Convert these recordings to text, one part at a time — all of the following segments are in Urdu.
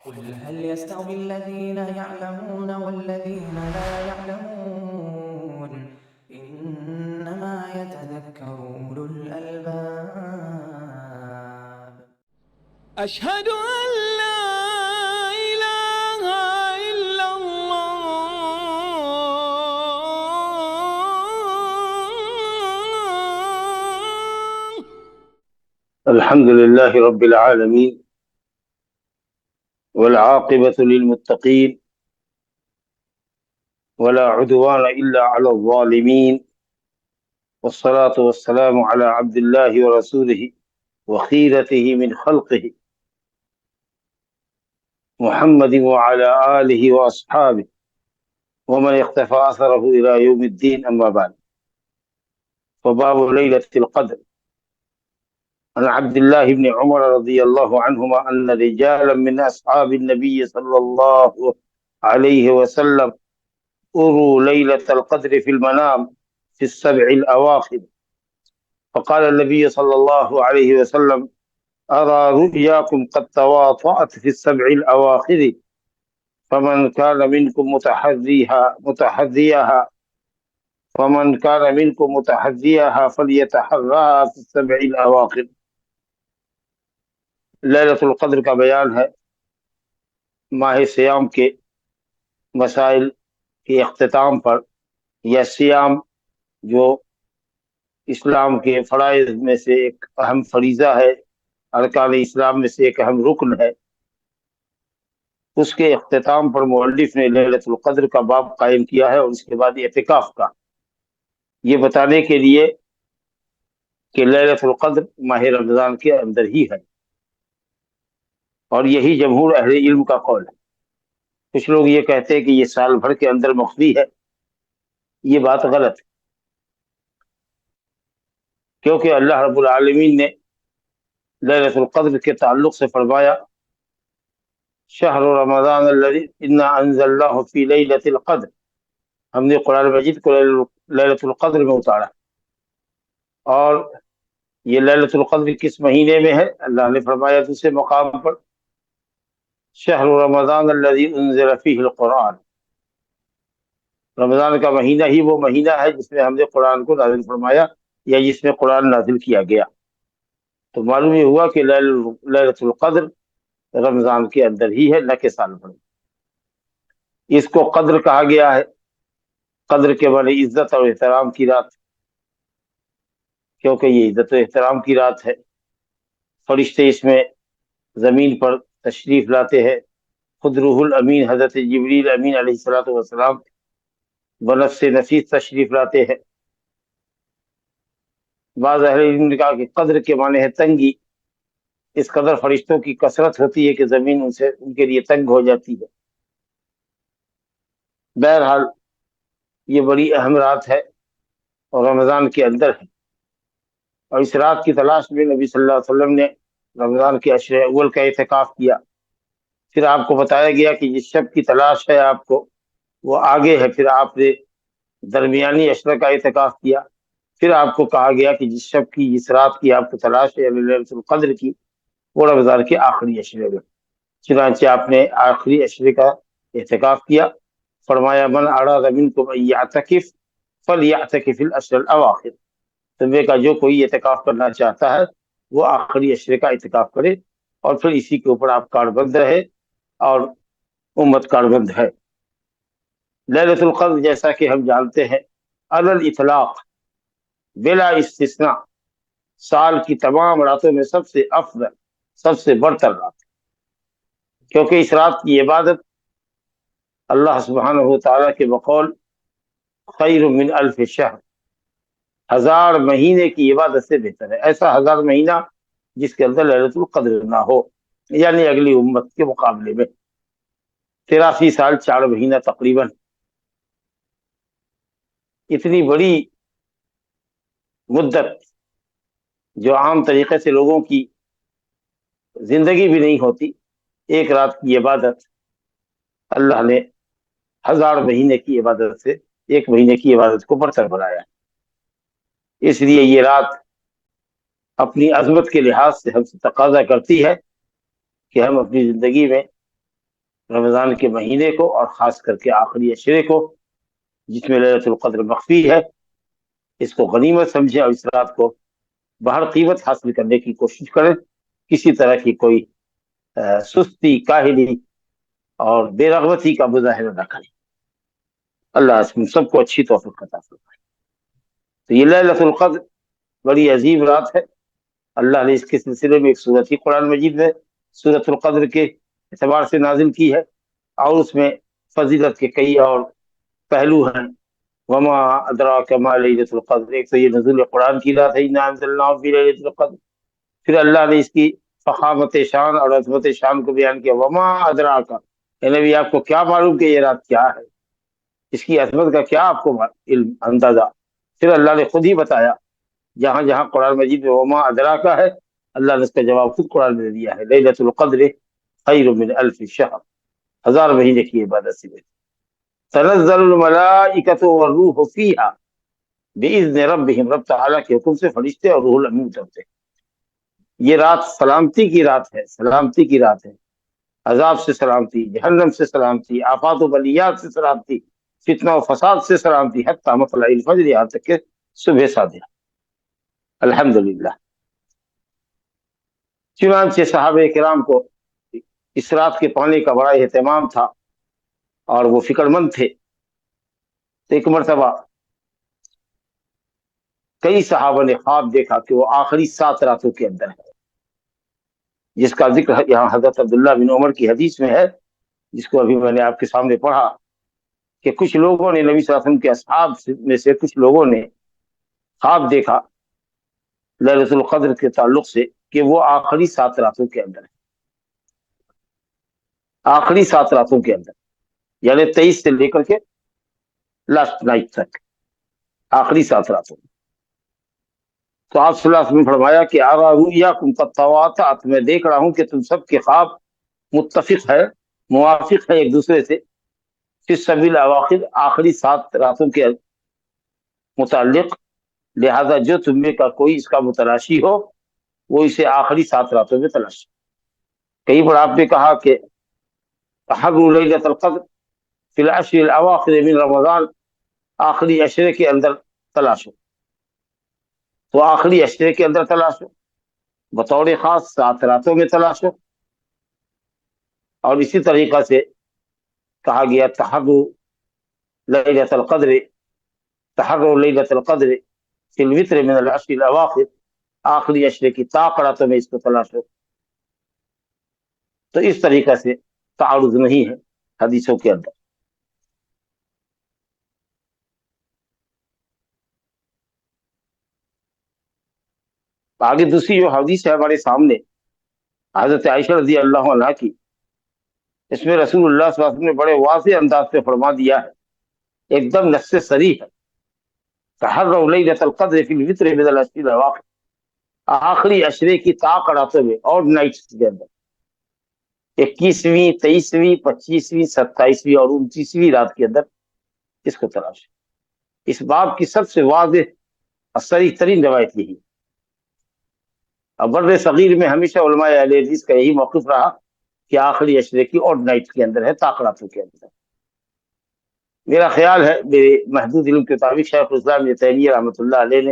قل هل يستوي الذين يعلمون والذين لا يعلمون إنما يتذكر أولو الألباب. أشهد أن لا إله إلا الله. الحمد لله رب العالمين والعاقبة للمتقين ولا عدوان إلا على الظالمين والصلاة والسلام على عبد الله ورسوله وخيرته من خلقه محمد وعلى آله وأصحابه ومن اقتفى أثره إلى يوم الدين. أما بعد، فباب ليلة القدر. عن عبد الله بن عمر رضي الله عنهما أن رجالا من أصحاب النبي صلى الله عليه وسلم أروا ليلة القدر في المنام في السبع الأواخر، فقال النبي صلى الله عليه وسلم: أرى رؤياكم قد تواطأت في السبع الأواخر، فمن كان منكم متحريها فليتحرها في السبع الأواخر. لیلۃ القدر کا بیان ہے ماہ سیام کے مسائل کے اختتام پر، یا سیام جو اسلام کے فرائض میں سے ایک اہم فریضہ ہے، ارکان اسلام میں سے ایک اہم رکن ہے، اس کے اختتام پر مؤلف نے لیلۃ القدر کا باب قائم کیا ہے، اور اس کے بعد اعتکاف کا، یہ بتانے کے لیے کہ لیلۃ القدر ماہ رمضان کے اندر ہی ہے، اور یہی جمہور اہل علم کا قول ہے۔ کچھ لوگ یہ کہتے ہیں کہ یہ سال بھر کے اندر مخفی ہے، یہ بات غلط ہے، کیونکہ اللہ رب العالمین نے لیلۃ القدر کے تعلق سے فرمایا: شہر رمضان الذی انا انزلناہ فی لیلۃ القدر، ہم نے قرآن مجید کو لیلۃ القدر میں اتارا، اور یہ لیلۃ القدر کس مہینے میں ہے؟ اللہ نے فرمایا دوسرے مقام پر: شہر رمضان الذی انزل فیہ القرآن، رمضان کا مہینہ ہی وہ مہینہ ہے جس میں ہم نے قرآن کو نازل فرمایا، یا جس میں قرآن نازل کیا گیا۔ تو معلوم یہ ہوا کہ لیلۃ القدر رمضان کے اندر ہی ہے، نہ کہ سال بھر۔ اس کو قدر کہا گیا ہے، قدر کے معنی عزت اور احترام کی رات، کیونکہ یہ عزت و احترام کی رات ہے۔ فرشتے اس میں زمین پر تشریف لاتے ہیں، خود روح الامین حضرت جبریل امین علیہ الصلوۃ والسلام بنفس نفیس تشریف لاتے ہیں۔ بعض اہل علم نے کہا کہ قدر کے معنی ہے تنگی، اس قدر فرشتوں کی کثرت ہوتی ہے کہ زمین ان کے لیے تنگ ہو جاتی ہے۔ بہرحال یہ بڑی اہم رات ہے اور رمضان کے اندر ہے، اور اس رات کی تلاش میں نبی صلی اللہ علیہ وسلم نے رمضان کے عشر اول کا اعتکاف کیا۔ پھر آپ کو بتایا گیا کہ جس شب کی تلاش ہے آپ کو وہ آگے ہے، پھر آپ نے درمیانی عشرہ کا اعتکاف کیا۔ پھر آپ کو کہا گیا کہ جس شب کی، جس رات کی آپ کو تلاش ہے، یعنی لیلۃ القدر کی، وہ رمضان کے آخری عشرے میں۔ چنانچہ آپ نے آخری عشرے کا اعتکاف کیا۔ فرمایا: من اراد منکم ان یعتکف فلیعتکف العشر الاواخر، تمہیں کا جو کوئی اعتکاف کرنا چاہتا ہے وہ آخری عشرے کا اعتکاف کرے، اور پھر اسی کے اوپر آپ کارڈ بند رہے اور امت کارڈ بند ہے۔ لیلۃ القدر جیسا کہ ہم جانتے ہیں علی الاطلاق بلا استثناء سال کی تمام راتوں میں سب سے افضل، سب سے برتر رات، کیونکہ اس رات کی عبادت اللہ سبحانہ و تعالیٰ کے بقول خیر من الف شہر، 1000 مہینے کی عبادت سے بہتر ہے۔ ایسا 1000 مہینہ جس کے اندر لیلۃ القدر نہ ہو، یعنی اگلی امت کے مقابلے میں 83 سال 4 مہینہ تقریباً، اتنی بڑی مدت جو عام طریقے سے لوگوں کی زندگی بھی نہیں ہوتی، ایک رات کی عبادت اللہ نے 1000 مہینے کی عبادت سے، ایک مہینے کی عبادت کو برتر بنایا۔ اس لیے یہ رات اپنی عظمت کے لحاظ سے ہم سے تقاضا کرتی ہے کہ ہم اپنی زندگی میں رمضان کے مہینے کو اور خاص کر کے آخری عشرے کو جس میں لیلۃ القدر مخفی ہے، اس کو غنیمت سمجھے اور اس رات کو بہر قیمت حاصل کرنے کی کوشش کریں. کسی طرح کی کوئی سستی، کاہلی اور بے رغبتی کا مظاہرہ نہ کریں. اللہ ہم سب کو اچھی توفیق عطا فرمائے. تو یہ لیلۃ القدر بڑی عظیم رات ہے. اللہ نے اس کے سلسلے میں ایک سورت ہی قرآن مجید میں سورت القدر کے اعتبار سے نازل کی ہے، اور اس میں فضیلت کے کئی اور پہلو ہیں. وما ادراک ما لیلۃ القدر، ایک تو یہ نزول قرآن کی رات ہے، انا انزلناہ فی لیلۃ القدر. پھر اللہ نے اس کی فخامت شان اور عظمت شان کو بیان کیا. وما ادراک، اے نبی آپ کو کیا معلوم کہ یہ رات کیا ہے، اس کی عظمت کا کیا آپ کو علم اندازہ. پھر اللہ نے خود ہی بتایا، جہاں جہاں قرآن مجید میں وما ادراک ہے، اللہ نے اس کا جواب خود قرآن میں دیا ہے. لیلۃ القدر خیر من الف شہر، 1000 مہینے کی عبادت سے بہتر. تنزل الملائکۃ والروح فیہا باذن ربہم، رب تعالیٰ کے حکم سے فرشتے اور روح الامین اترتے ہیں. یہ رات سلامتی کی رات ہے، سلامتی کی رات ہے. عذاب سے سلامتی، جہنم سے سلامتی، آفات و بلیات سے سلامتی، فتنہ و فساد سے سلامتی، حتی مطلع الفجر، یہاں تک کہ صبح صادق. الحمدللہ. چنانچہ صحابہ کرام کو اس رات کے پانے کا بڑا اہتمام تھا اور وہ فکر مند تھے. تو ایک مرتبہ کئی صحابہ نے خواب دیکھا کہ وہ آخری 7 راتوں کے اندر ہے، جس کا ذکر یہاں حضرت عبداللہ بن عمر کی حدیث میں ہے، جس کو ابھی میں نے آپ کے سامنے پڑھا کہ کچھ لوگوں نے، نبی صلی اللہ علیہ وسلم کے اصحاب میں سے کچھ لوگوں نے خواب دیکھا لیلۃ القدر کے تعلق سے کہ وہ آخری 7 راتوں کے اندر ہے. آخری 7 راتوں کے اندر، یعنی 23 سے لے کر کے لاسٹ نائٹ تک، آخری 7 راتوں. تو آپ صلی اللہ علیہ وسلم نے فرمایا کہ آرا رؤیاکم قد تواطأت، میں دیکھ رہا ہوں کہ تم سب کے خواب متفق ہے، موافق ہے ایک دوسرے سے، فی السبع الاواخر، آخری 7 راتوں کے متعلق. لہذا جو تم میں کا کوئی اس کا متلاشی ہو وہ اسے آخری 7 راتوں میں تلاش. کہیں پر آپ نے کہا کہ تحروا لیلۃ القدر فی العشر الاواخر من رمضان، آخری عشرے کے اندر تلاشو. تو آخری عشرے کے اندر تلاشو، بطور خاص 7 راتوں میں تلاشو. اور اسی طریقہ سے کہا گیا تحروا لیلۃ القدر، تحروا لیلۃ القدر فی الوتر من العشر الاواخر، آخری عشرے کی طاق راتوں میں اس کو تلاشو. تو اس طریقہ سے تعارض نہیں ہے حدیثوں کے اندر. آگے دوسری جو حدیث ہے ہمارے سامنے حضرت عائشہ رضی اللہ عنہا کی، اس میں رسول اللہ صلی اللہ علیہ وسلم نے بڑے واضح انداز سے فرما دیا ہے، ایک دم نص صریح ہے. تحروا لیلۃ القدر فی الوتر من العشر الاواخر، آخری عشرے کی طاق راتوں میں اور نائٹس کے اندر، 21ویں، 23ویں، 25ویں، 27ویں اور 29ویں رات کے اندر اس کو تلاش. اس باب کی سب سے واضح اور صریح ترین روایت یہی. بر صغیر میں ہمیشہ علماء اہل حدیث کا یہی موقف رہا کہ آخری عشرے کی اور نائٹ کے اندر ہے، طاق راتوں کے اندر. میرا خیال ہے میرے محدود علم کے مطابق شیخ الاسلام ابن تیمیہ رحمۃ اللہ علیہ نے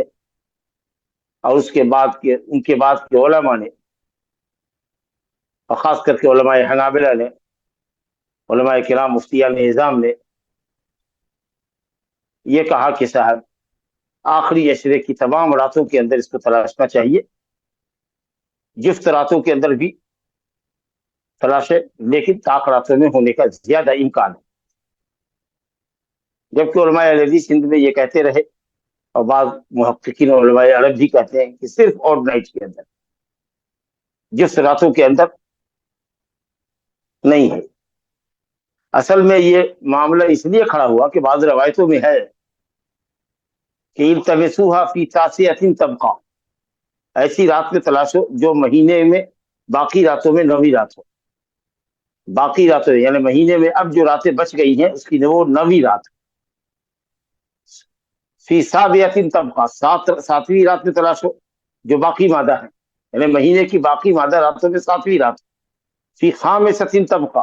اور ان کے بعد کے علماء نے، اور خاص کر کے علماء حنابلہ نے، علماء کرام مفتیان نظام نے یہ کہا کہ صاحب آخری عشرے کی تمام راتوں کے اندر اس کو تلاشنا چاہیے، جفت راتوں کے اندر بھی تلاشے، لیکن طاق راتوں میں ہونے کا زیادہ امکان ہے. جبکہ علماء اہل حدیث ہند میں یہ کہتے رہے، اور بعض محققین اور علماء عرب بھی کہتے ہیں کہ صرف اور نائٹ کے اندر، جفت راتوں کے اندر نہیں ہے. اصل میں یہ معاملہ اس لیے کھڑا ہوا کہ بعض روایتوں میں ہے کہ التمسوها فی تاسعۃ تبقى، ایسی رات میں تلاشو جو مہینے میں باقی راتوں میں 9ویں رات ہو. باقی راتوں میں یعنی مہینے میں اب جو راتیں بچ گئی ہیں اس کی وہ 9ویں رات. فی سابعۃ تبقى، 7ویں رات میں تلاشو جو باقی مادہ ہے، یعنی مہینے کی باقی مادہ راتوں میں 7ویں رات. فی خامسۃ تبقى،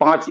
5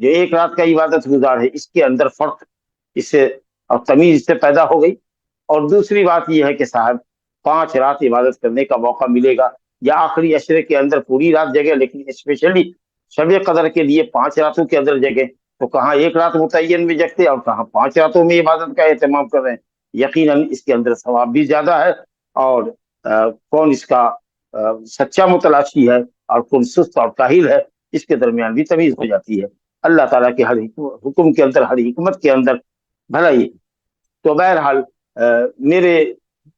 جو ایک رات کا عبادت گزار ہے اس کے اندر فرق اس سے اور تمیز اس سے پیدا ہو گئی. اور دوسری بات یہ ہے کہ صاحب 5 رات عبادت کرنے کا موقع ملے گا یا آخری عشرے کے اندر پوری رات جگہ، لیکن اسپیشلی شب قدر کے لیے 5 راتوں کے اندر جگہ، تو کہاں ایک رات متعین میں جگتے اور کہاں 5 راتوں میں عبادت کا اہتمام کر رہے ہیں. یقیناً اس کے اندر ثواب بھی زیادہ ہے، اور کون اس کا سچا متلاشی ہے اور کون سست اور کاہل ہے اس کے درمیان بھی تمیز ہو جاتی ہے. اللہ تعالیٰ کے ہر حکم کے اندر، ہر حکمت کے اندر بھلائی. تو بہرحال میرے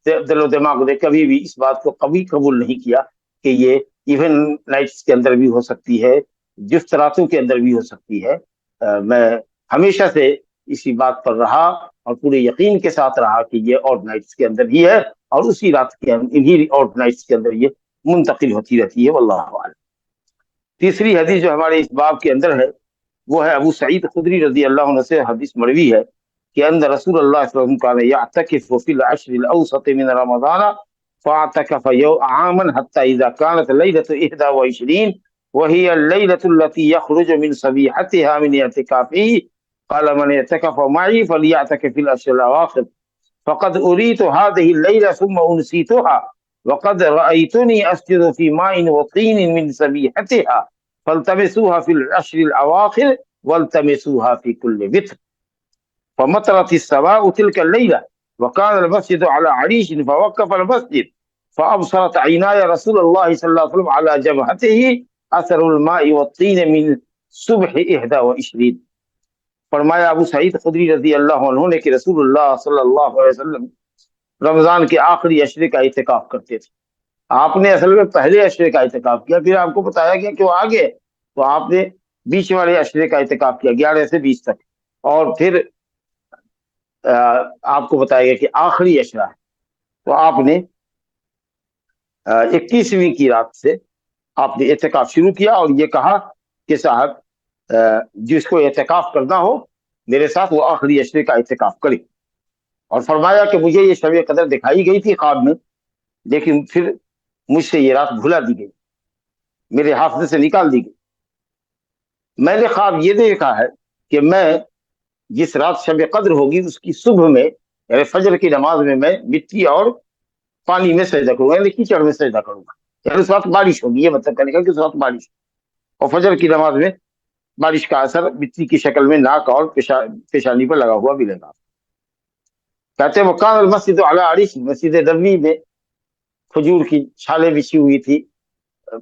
دل و دماغ نے کبھی بھی اس بات کو کبھی قبول نہیں کیا کہ یہ ایون نائٹس کے اندر بھی ہو سکتی ہے، جفت راتوں کے اندر بھی ہو سکتی ہے. میں ہمیشہ سے اسی بات پر رہا اور پورے یقین کے ساتھ رہا کہ یہ اور نائٹس کے اندر ہی ہے، اور اسی رات کے انہی اور نائٹس کے اندر یہ منتقل ہوتی رہتی ہے. واللہ اعلم. تیسری حدیث جو ہمارے اس باب کے اندر ہے وہ ہے ابو سعید خدری رضی اللہ عنہ سے حدیث مروی ہے کہ ان رسول اللہ صلی اللہ علیہ وسلم كان يعتكف في العشر الاوسط من رمضان فاعتكف عاما حتى اذا كانت ليله 21 وهي الليله التي يخرج من صبيحتها من اعتكافه قال من اعتكف معي فليعتكف في العشر الاواخر فقد اريت هذه الليله ثم انسيتها وقد رايتني اسجد في ماء وطين من صبيحتها فالتمسوها في العشر الاواخر والتمسوها في كل وتر. فمطرت السماء تلك الليله وكان المسجد على عريش فوقف المسجد فابصرت عيناي رسول الله صلى الله عليه وسلم على جبهته اثر الماء والطين من صبح 21. فرمایا ابو سعید خدری رضی اللہ عنہ نے کہ رسول اللہ صلی اللہ علیہ وسلم رمضان کے آخری عشرے کا اعتکاف کرتے تھے. آپ نے اصل میں پہلے عشرے کا اعتکاف کیا، پھر آپ کو بتایا گیا کہ وہ آگے، تو آپ نے بیچ والے عشرے کا اعتکاف کیا 11 سے 20 تک، اور پھر آپ کو بتایا گیا کہ آخری عشرہ ہے تو آپ نے 21ویں کی رات سے آپ نے اعتکاف شروع کیا اور یہ کہا کہ صاحب جس کو اعتکاف کرنا ہو میرے ساتھ وہ آخری عشرے کا اعتکاف کرے. اور فرمایا کہ مجھے یہ شب قدر دکھائی گئی تھی خواب میں، لیکن پھر مجھ سے یہ رات بھلا دی گئی، میرے حافظے سے نکال دی گئی. میں نے خواب یہ دیکھا ہے کہ میں جس رات شب قدر ہوگی اس کی صبح میں یعنی فجر کی نماز میں میں مٹی اور پانی میں سجدہ کروں گا، یعنی کیچڑ میں سجدہ کروں گا. یعنی اس وقت بارش ہوگی، یہ مطلب کہنے کا کہ اس وقت بارش، اور فجر کی نماز میں بارش کا اثر مٹی کی شکل میں ناک اور پیشانی پر لگا ہوا ملے گا. کہتے ہیں وکان المسجد علی عریش، مسجد نبوی میں کھجور کی چھالیں بچھی ہوئی تھی،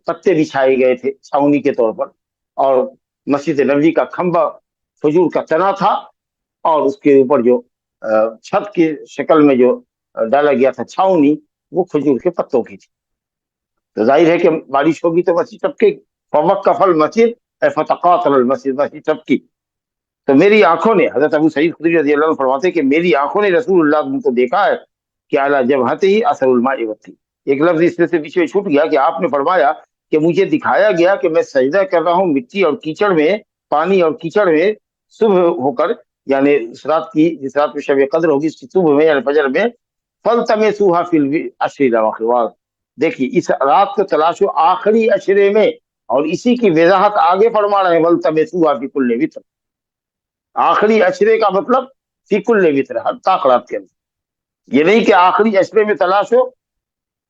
پتے بچھائے گئے تھے چھاؤنی کے طور پر، اور مسجد نبوی کا کھمبا کھجور کا تنا تھا، اور اس کے اوپر جو چھت کی شکل میں جو ڈالا گیا تھا چھاؤنی وہ کھجور کے پتوں کی تھی. تو ظاہر ہے کہ بارش ہوگی تو مسجد ٹپکے گی. فوقف المسجد فتقاطر المسجد، مسجد ٹپکی. تو میری آنکھوں نے، حضرت ابو سعید خدری رضی اللہ عنہ فرماتے کہ میری آنکھوں نے رسول اللہ کو دیکھا ہے کہ اعلیٰ جبہتے ہی اثر الماء والطین. ایک لفظ اس میں سے بیچ میں چھوٹ گیا کہ آپ نے فرمایا کہ مجھے دکھایا گیا کہ میں سجدہ کر رہا ہوں مٹی اور کیچڑ میں، پانی اور کیچڑ میں صبح ہو کر، یعنی اس رات کی جس رات میں شب قدر ہوگی اس کی صبح میں یعنی فجر میں. فَالْتَمِسُوهَا فِي الْعَشْرِ الْأَوَاخِرِ. دیکھیے اس رات کو تلاشو آخری عشرے میں، اور اسی کی وضاحت آگے فرما رہے ہیں وَالْتَمِسُوهَا فِي كُلِّ وِتْرٍ. آخری عشرے کا مطلب فی کل وتر، ہر طاقرات کے اندر. یہ نہیں کہ آخری عشرے میں تلاش ہو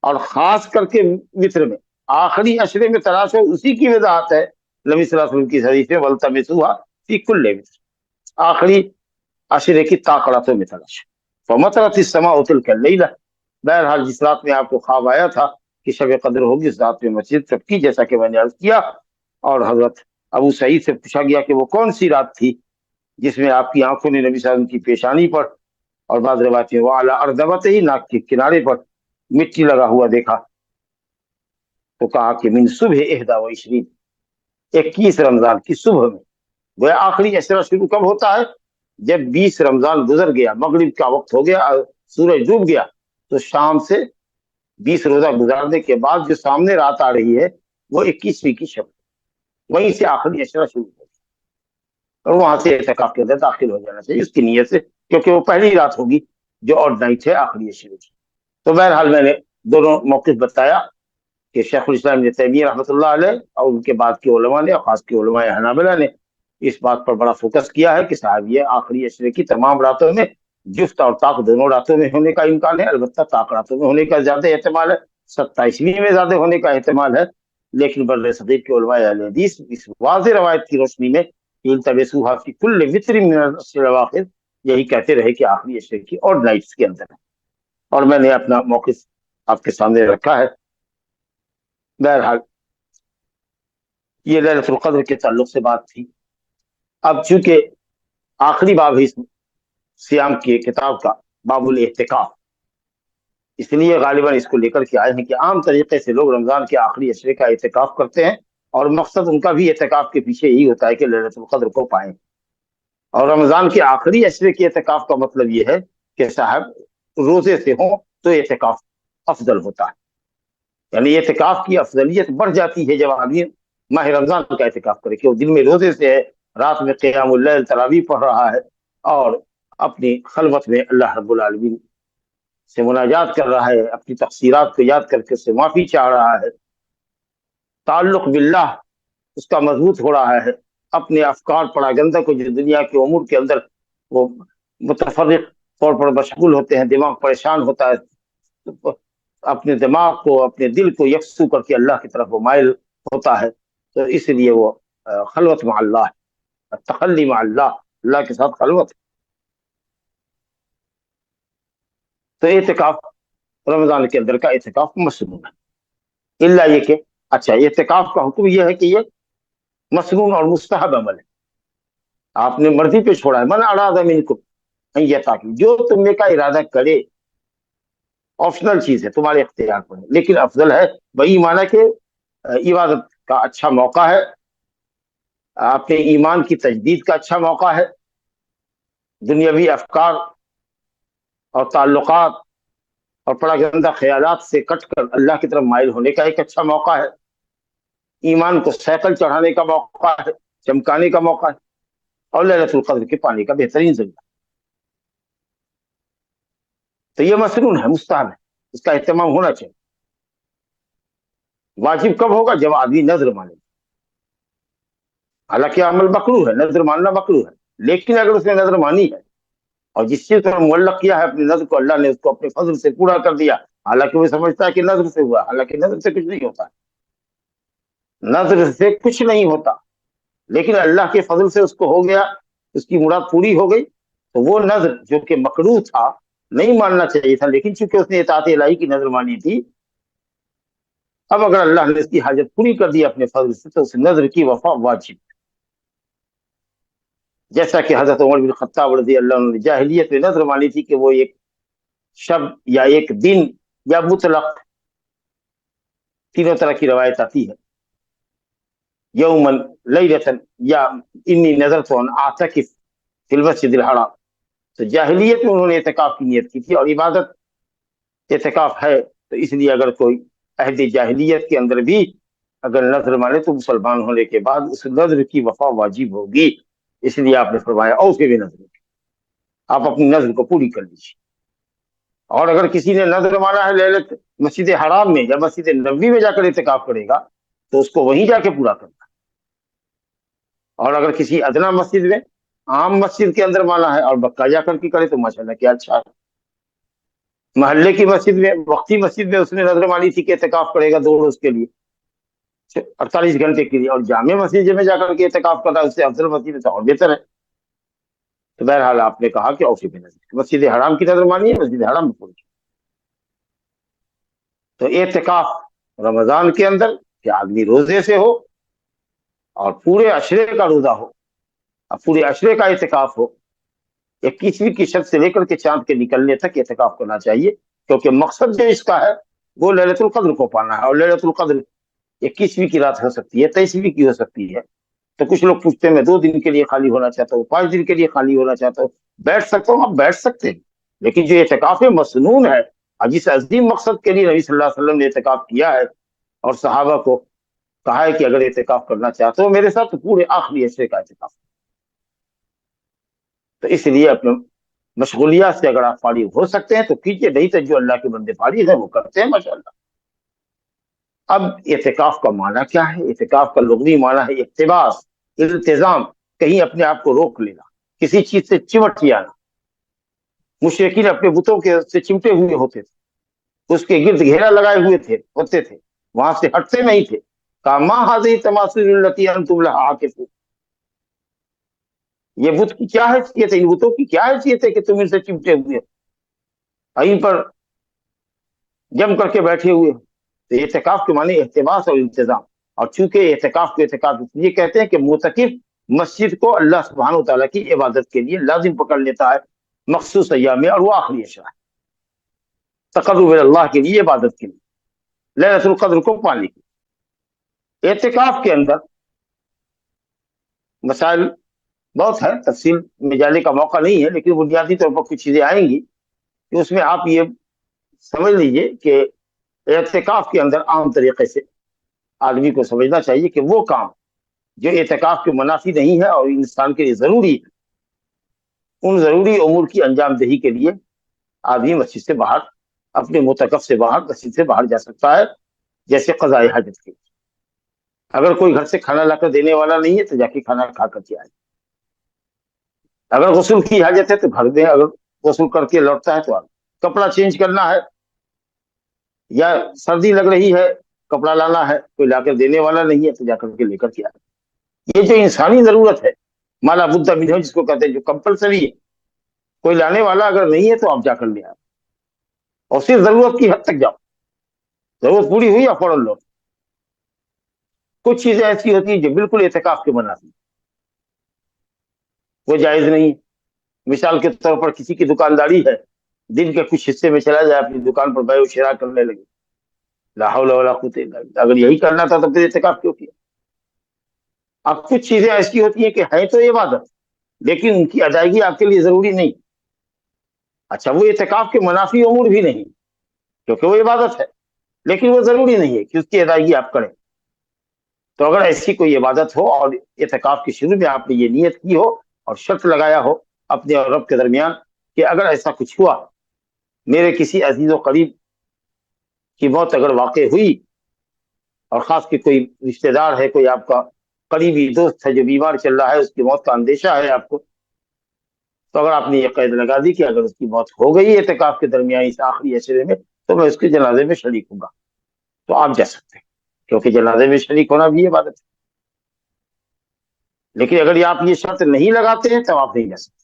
اور خاص کر کے وتر میں، آخری عشرے میں تلاش ہو، اسی کی وضاحت ہے نبی صلی اللہ علیہ وسلم کی حدیث میں وَالْتَمِسُوهَا فی کل وتر، آخری عشرے کی طاقراتوں میں تلاش. فمطرت السماء تلک اللیلہ. بہرحال جس رات میں آپ کو خواب آیا تھا کہ شب قدر ہوگی اس رات میں مسجد ٹپکی، جیسا کہ میں نے عرض کیا. اور حضرت ابو سعید سے پوچھا گیا کہ وہ کون سی رات تھی جس میں آپ کی آنکھوں نے نبی صلی اللہ علیہ وسلم کی پیشانی پر اور بعض روایت میں وعلی اردبتہ ہی، ناک کے کنارے پر مٹی لگا ہوا دیکھا. تو کہا کہ من صبح 21، 21 رمضان کی صبح میں. وہ آخری عشرہ شروع کب ہوتا ہے؟ جب 20 رمضان گزر گیا، مغرب کا وقت ہو گیا، سورج ڈوب گیا، تو شام سے 20 روزہ گزارنے کے بعد جو سامنے رات آ رہی ہے وہ 21ویں کی شب، وہیں سے آخری عشرہ شروع ہو گیا، اور وہاں سے اعتکاف کے اندر داخل ہو جانا چاہیے اس کی نیت سے، کیونکہ وہ پہلی رات ہوگی جو اور نائٹ ہے آخری عشرے کی. تو بہرحال میں نے دونوں موقف بتایا کہ شیخ الاسلام ابن تیمیہ رحمۃ اللہ علیہ اور ان کے بعد کے علماء نے، اور خاص کے علماء حنابلہ نے اس بات پر بڑا فوکس کیا ہے کہ صاحب یہ آخری عشرے کی تمام راتوں میں جفت اور طاق دونوں راتوں میں ہونے کا امکان ہے، البتہ طاق راتوں میں ہونے کا زیادہ احتمال ہے، 27ویں میں زیادہ ہونے کا احتمال ہے، لیکن بر صغیر کے علماء اہل حدیث اس واضح روایت کی روشنی میں التمسوها فی کل وتر من العشر الاواخر یہی کہتے رہے کہ آخری عشرے کی اور نائٹس کے اندر ہے، اور میں نے اپنا موقف آپ کے سامنے رکھا ہے۔ بہرحال یہ لیلۃ القدر کے تعلق سے بات تھی۔ اب چونکہ آخری باب ہے اس سیام کی کتاب کا، باب الاعتکاف، اس لیے غالباً اس کو لے کر کے آئے ہیں کہ عام طریقے سے لوگ رمضان کے آخری عشرے کا اعتکاف کرتے ہیں، اور مقصد ان کا بھی اعتکاف کے پیچھے یہی ہوتا ہے کہ لیلۃ القدر کو پائیں۔ اور رمضان کے آخری عشرے کے اعتکاف کا مطلب یہ ہے کہ صاحب روزے سے ہوں تو اعتکاف افضل ہوتا ہے، یعنی اعتکاف کی افضلیت بڑھ جاتی ہے جب آدمی ماہ رمضان کا اعتکاف کرے کہ وہ دن میں روزے سے ہے، رات میں قیام اللیل تراویح پڑھ رہا ہے، اور اپنی خلوت میں اللہ رب العالمین سے مناجات کر رہا ہے، اپنی تقصیرات کو یاد کر کے اس سے معافی چاہ رہا ہے، تعلق باللہ اس کا مضبوط ہو رہا ہے، اپنے افکار پراگندہ کو جو دنیا کے امور کے اندر وہ متفرق طور پر مشغول ہوتے ہیں، دماغ پریشان ہوتا ہے، اپنے دماغ کو اپنے دل کو یکسو کر کے اللہ کی طرف وہ مائل ہوتا ہے، تو اس لیے وہ خلوت مع اللہ، تخلی مع اللہ، اللہ کے ساتھ خلوت۔ تو اعتکاف رمضان کے اندر کا اعتکاف مسنون ہے، الا یہ کہ اچھا اعتکاف کا حکم یہ ہے کہ یہ مسنون اور مستحب عمل ہے، آپ نے مرضی پہ چھوڑا ہے، من اراد منکم ان یعتکف، جو تم نے کا ارادہ کرے، آپشنل چیز ہے، تمہارے اختیار پر ہے، لیکن افضل ہے، وہی مانا کہ عبادت کا اچھا موقع ہے، اپنے ایمان کی تجدید کا اچھا موقع ہے، دنیاوی افکار اور تعلقات اور پراگندہ خیالات سے کٹ کر اللہ کی طرف مائل ہونے کا ایک اچھا موقع ہے، ایمان کو سیکل چڑھانے کا موقع ہے، چمکانے کا موقع ہے، اور لیلۃ القدر کے پانے کا بہترین ذریعہ۔ تو یہ مسنون ہے، مستحب ہے، اس کا اہتمام ہونا چاہیے۔ واجب کب ہوگا؟ جب آدمی نظر مانے، حالانکہ عمل مکروہ ہے، نظر ماننا مکروہ ہے، لیکن اگر اس نے نظر مانی ہے اور جس چیز پر معلق کیا ہے اپنی نظر کو، اللہ نے اس کو اپنے فضل سے پورا کر دیا، حالانکہ وہ سمجھتا ہے کہ نظر سے ہوا، حالانکہ نظر سے کچھ نہیں ہوتا، نظر سے کچھ نہیں ہوتا، لیکن اللہ کے فضل سے اس کو ہو گیا، اس کی مراد پوری ہو گئی، تو وہ نظر جو کہ مکروہ تھا، نہیں ماننا چاہیے تھا، لیکن چونکہ اس نے اطاعت الہی کی نظر مانی تھی، اب اگر اللہ نے اس کی حاجت پوری کر دی اپنے فضل سے، تو اس نظر کی وفا واجب، جیسا کہ حضرت عمر بن خطاب رضی اللہ عنہ نے جاہلیت میں نظر مانی تھی کہ وہ ایک شب یا ایک دن یا مطلق، تینوں طرح کی روایت آتی ہے، یومن لیلتن، یا انی نظرت ان اعتکف فی المسجد الحرام، تو جاہلیت میں انہوں نے اعتکاف کی نیت کی تھی، اور عبادت اعتکاف ہے، تو اس لیے اگر کوئی عہد جاہلیت کے اندر بھی اگر نظر مانے تو مسلمان ہونے کے بعد اس نظر کی وفا واجب ہوگی، اس لیے آپ نے فرمایا اوفی بنظر، آپ اپنی نظر کو پوری کر لیجیے۔ اور اگر کسی نے نظر مانا ہے لیلت مسجد حرام میں یا مسجد نبوی میں جا کر اعتکاف کرے گا تو اس کو وہیں جا کے پورا کرنا، اور اگر کسی ادنا مسجد میں، عام مسجد کے اندر مانا ہے اور مکہ جا کر کے کرے تو ماشاءاللہ کیا اچھا ہے، محلے کی مسجد میں، وقتی مسجد میں اس نے نظر مانی تھی کہ اعتکاف کرے گا 2 روز کے لیے، 48 گھنٹے کے لیے، اور جامع مسجد میں جا کر کے اعتکاف کرنا اس سے افضل مسجد ہے تو اور بہتر ہے، تو بہرحال آپ نے کہا کہ اوفی بنظر، مسجد حرام کی نظر مانی ہے، مسجد حرام میں پوری۔ تو اعتکاف رمضان کے اندر کہ آدمی روزے سے ہو اور پورے عشرے کا روزہ ہو اور پورے عشرے کا اعتکاف ہو، 21ویں کی شب سے لے کر کے چاند کے نکلنے تک اعتکاف کرنا چاہیے، کیونکہ مقصد جو اس کا ہے وہ لیلۃ القدر کو پانا ہے، اور لیلۃ القدر 21ویں کی رات ہو سکتی ہے، 23ویں کی ہو سکتی ہے، تو کچھ لوگ پوچھتے ہیں میں 2 دن کے لیے خالی ہونا چاہتا ہوں، 5 دن کے لیے خالی ہونا چاہتا ہوں، بیٹھ سکتا ہوں، آپ بیٹھ سکتے ہیں، لیکن جو اعتکاف مسنون ہے اور جس عظیم مقصد کے لیے نبی صلی اللہ علیہ وسلم نے اعتکاف کیا ہے اور صحابہ کو کہا ہے کہ اگر اعتکاف کرنا چاہتے ہو میرے ساتھ تو پورے آخری عشرے کا اعتکاف، تو اس لیے اپنے مشغولیات سے اگر آپ فارغ ہو سکتے ہیں تو کیجیے، نہیں تو جو اللہ کے بندے فارغ ہیں وہ کرتے ہیں ماشاءاللہ۔ اب اعتکاف کا معنی کیا ہے؟ اعتکاف کا لغوی معنی ہے اقتباس، التزام، کہیں اپنے آپ کو روک لینا، کسی چیز سے چمٹ جانا۔ مشرکین اپنے بتوں کے سے چمٹے ہوئے ہوتے تھے، اس کے گرد گھیرا لگائے ہوئے ہوتے تھے، وہاں سے ہٹتے نہیں تھے۔ کہا ما هذه التماثيل التي انتم لها عاکفون، یہ بت کی کیا حیثیت ہے، ان بتوں کی کیا حیثیت ہے کہ تم ان سے چمٹے ہوئے ہو، ان پر جم کر کے بیٹھے ہوئے ہو۔ تو اعتکاف کے معنی احتباس اور انتظام، اور چونکہ اعتکاف کو اعتکاف اس لیے کہتے ہیں کہ معتکف مسجد کو اللہ سبحانہ و تعالیٰ کی عبادت کے لیے لازم پکڑ لیتا ہے مخصوص ایام میں، اور وہ آخری اشرا ہے تقرب اللہ کے لیے، عبادت کے لیے، لیلۃ القدر کو پانے کے لیے۔ اعتکاف کے اندر مسائل بہت ہے، تفصیل میں جانے کا موقع نہیں ہے، لیکن بنیادی طور پر کچھ چیزیں آئیں گی کہ اس میں آپ یہ سمجھ لیجئے کہ اعتکاف کے اندر عام طریقے سے آدمی کو سمجھنا چاہیے کہ وہ کام جو اعتکاف کے منافی نہیں ہے اور انسان کے لیے ضروری ہے، ان ضروری امور کی انجام دہی کے لیے آدمی مسجد سے باہر، اپنے معتکف سے باہر، مسجد سے باہر جا سکتا ہے، جیسے قضاء حاجت کے۔ اگر کوئی گھر سے کھانا لا کر دینے والا نہیں ہے تو جا کے کھانا کھا کر کے آئے۔ اگر غسل کی حاجت ہے تو گھر میں، اگر غسل کر کے لوٹتا ہے تو آئے۔ کپڑا چینج کرنا ہے یا سردی لگ رہی ہے، کپڑا لانا ہے، کوئی لا کر دینے والا نہیں ہے تو جا کر کے لے کر کے آئے۔ یہ جو انسانی ضرورت ہے، مالا بدہ منہ جس کو کہتے ہیں، جو کمپلسری ہے، کوئی لانے والا اگر نہیں ہے تو آپ جا کر لے آئے، اور صرف ضرورت کی حد تک جاؤ، ضرورت پوری ہوئی یا فوراً لوٹ۔ کچھ چیزیں ایسی ہوتی ہیں جو بالکل اعتکاف کے منافی، وہ جائز نہیں۔ مثال کے طور پر کسی کی دکانداری ہے، دن کے کچھ حصے میں چلا جائے، اپنی دکان پر بیع و شراء کرنے لگے، لا حول ولا قوت الا باللہ۔ اگر یہی کرنا تھا تو پھر اعتکاف کیوں کیا؟ اب کچھ چیزیں ایسی ہوتی ہیں کہ ہیں تو عبادت، لیکن ان کی ادائیگی آپ کے لیے ضروری نہیں۔ اچھا، وہ اعتکاف کے منافی امور بھی نہیں، کیونکہ وہ عبادت ہے، لیکن وہ ضروری نہیں ہے کہ اس کی ادائیگی آپ کریں۔ تو اگر ایسی کوئی عبادت ہو اور اعتکاف کے شروع میں آپ نے یہ نیت کی ہو اور شرط لگایا ہو اپنے اور رب کے درمیان کہ اگر ایسا کچھ ہوا، میرے کسی عزیز و قریب کی موت اگر واقع ہوئی، اور خاص کہ کوئی رشتہ دار ہے، کوئی آپ کا قریبی دوست ہے جو بیمار چل رہا ہے، اس کی موت کا اندیشہ ہے آپ کو، تو اگر آپ نے یہ قید لگا دی کہ اگر اس کی موت ہو گئی اعتکاف کے درمیان اس آخری عشرے میں تو میں اس کے جنازے میں شریک ہوں گا، تو آپ جا سکتے ہیں، کیونکہ جنازے میں شریک ہونا بھی عبادت ہے۔ لیکن اگر آپ یہ شرط نہیں لگاتے ہیں تو آپ نہیں جا سکتے۔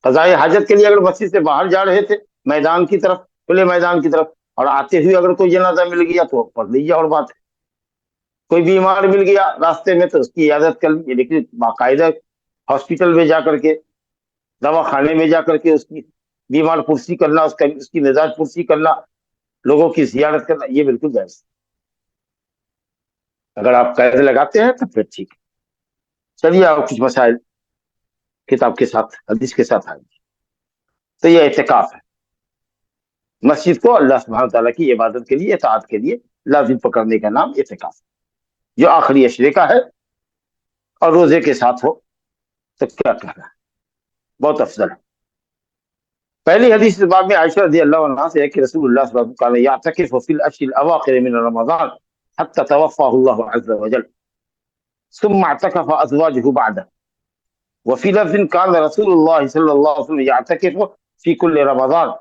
قضاء حاجت کے لیے اگر مسجد سے باہر جا رہے تھے میدان کی طرف، کھلے میدان کی طرف، اور آتے ہوئے اگر کوئی جنازہ مل گیا تو پڑھ لیجیے، اور بات ہے۔ کوئی بیمار مل گیا راستے میں تو اس کی عیادت کر لیجیے، لیکن باقاعدہ ہاسپٹل میں جا کر کے، دوا خانے میں جا کر کے اس کی بیمار پرسی کرنا، اس کی مزاج پرسی کرنا، لوگوں کی زیارت کرنا، یہ بالکل جائز۔ اگر آپ قید لگاتے ہیں تو پھر ٹھیک ہے۔ چلیے آپ کچھ مسائل کتاب کے ساتھ، حدیث کے ساتھ آئیں گے۔ تو یہ اعتکاف ہے، مسجد کو اللہ سبحانہ تعالیٰ کی عبادت کے لیے، اطاعت کے لیے لازم پکڑنے کا نام اعتکاف، جو آخری عشرے کا ہے اور روزے کے ساتھ ہو تو کیا کہنا ہے، بہت افضل ہے۔ پہلی حدیث اس باب میں عائشہ رضی اللہ عنہا سے ہے کہ رسول اللہ صلی اللہ علیہ وسلم یعتکف فی الاشهر الاواخر من رمضان حتى توفاه الله عز وجل ثم اعتكف ازواجه بعده، وفي لفظ كان رسول الله صلى الله عليه وسلم يعتكف في كل رمضان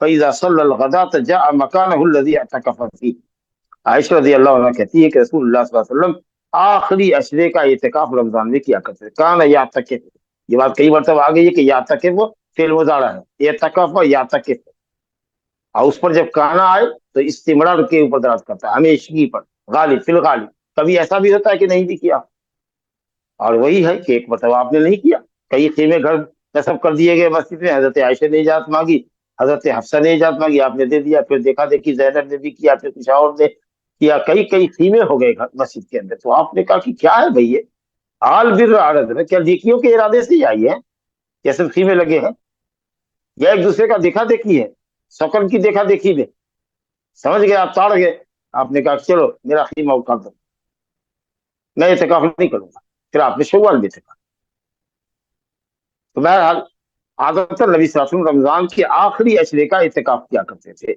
فاذا صلى الغداة جاء مكانه الذي اعتكف فيه۔ عائشہ رضی اللہ عنہ کہتی ہے کہ رسول اللہ صلی اللہ علیہ وسلم آخری عشرے کا اعتکاف رمضان میں کیا کرتے تھے۔ کان یعتکف، یہ بات کئی مرتبہ آ گئی ہے کہ یعتکف فعل مضارع ہے، اعتکف یعتکف، اور اس پر جب کانا آئے تو استمرار کے اوپر دراز کرتا ہے، ہمیشگی پر، غالب فی الغالب۔ کبھی ایسا بھی ہوتا ہے کہ نہیں بھی کیا، اور وہی ہے کہ ایک مرتبہ آپ نے نہیں کیا، کئی خیمے گھر نصب کر دیے گئے مسجد میں، حضرت عائشہ نے اجازت مانگی، حضرت حفصہ نے اجازت مانگی، آپ نے دے دیا، پھر دیکھا دیکھی زینب نے بھی کیا، پھر کچھ اور نے کیا، کئی خیمے ہو گئے مسجد کے اندر۔ تو آپ نے کہا کہ کیا ہے بھئی یہ آل بر عرض ہے، کیا نیکیوں کے ارادے سے ہی آئی ہے یا صرف خیمے لگے ہیں، یا ایک دوسرے کا دیکھا دیکھی ہے، سکن کی دیکھا دیکھی میں سمجھ گئے آپ، تاڑ گئے، آپ نے کہا چلو میرا خیمہ کر دو، میں اعتکاف نہیں کروں گا، پھر آپ نے شوال میں اعتکاف۔ تو بہرحال عادت نبی صلی اللہ علیہ وسلم رمضان کے آخری عشرے کا اعتکاف کیا کرتے تھے،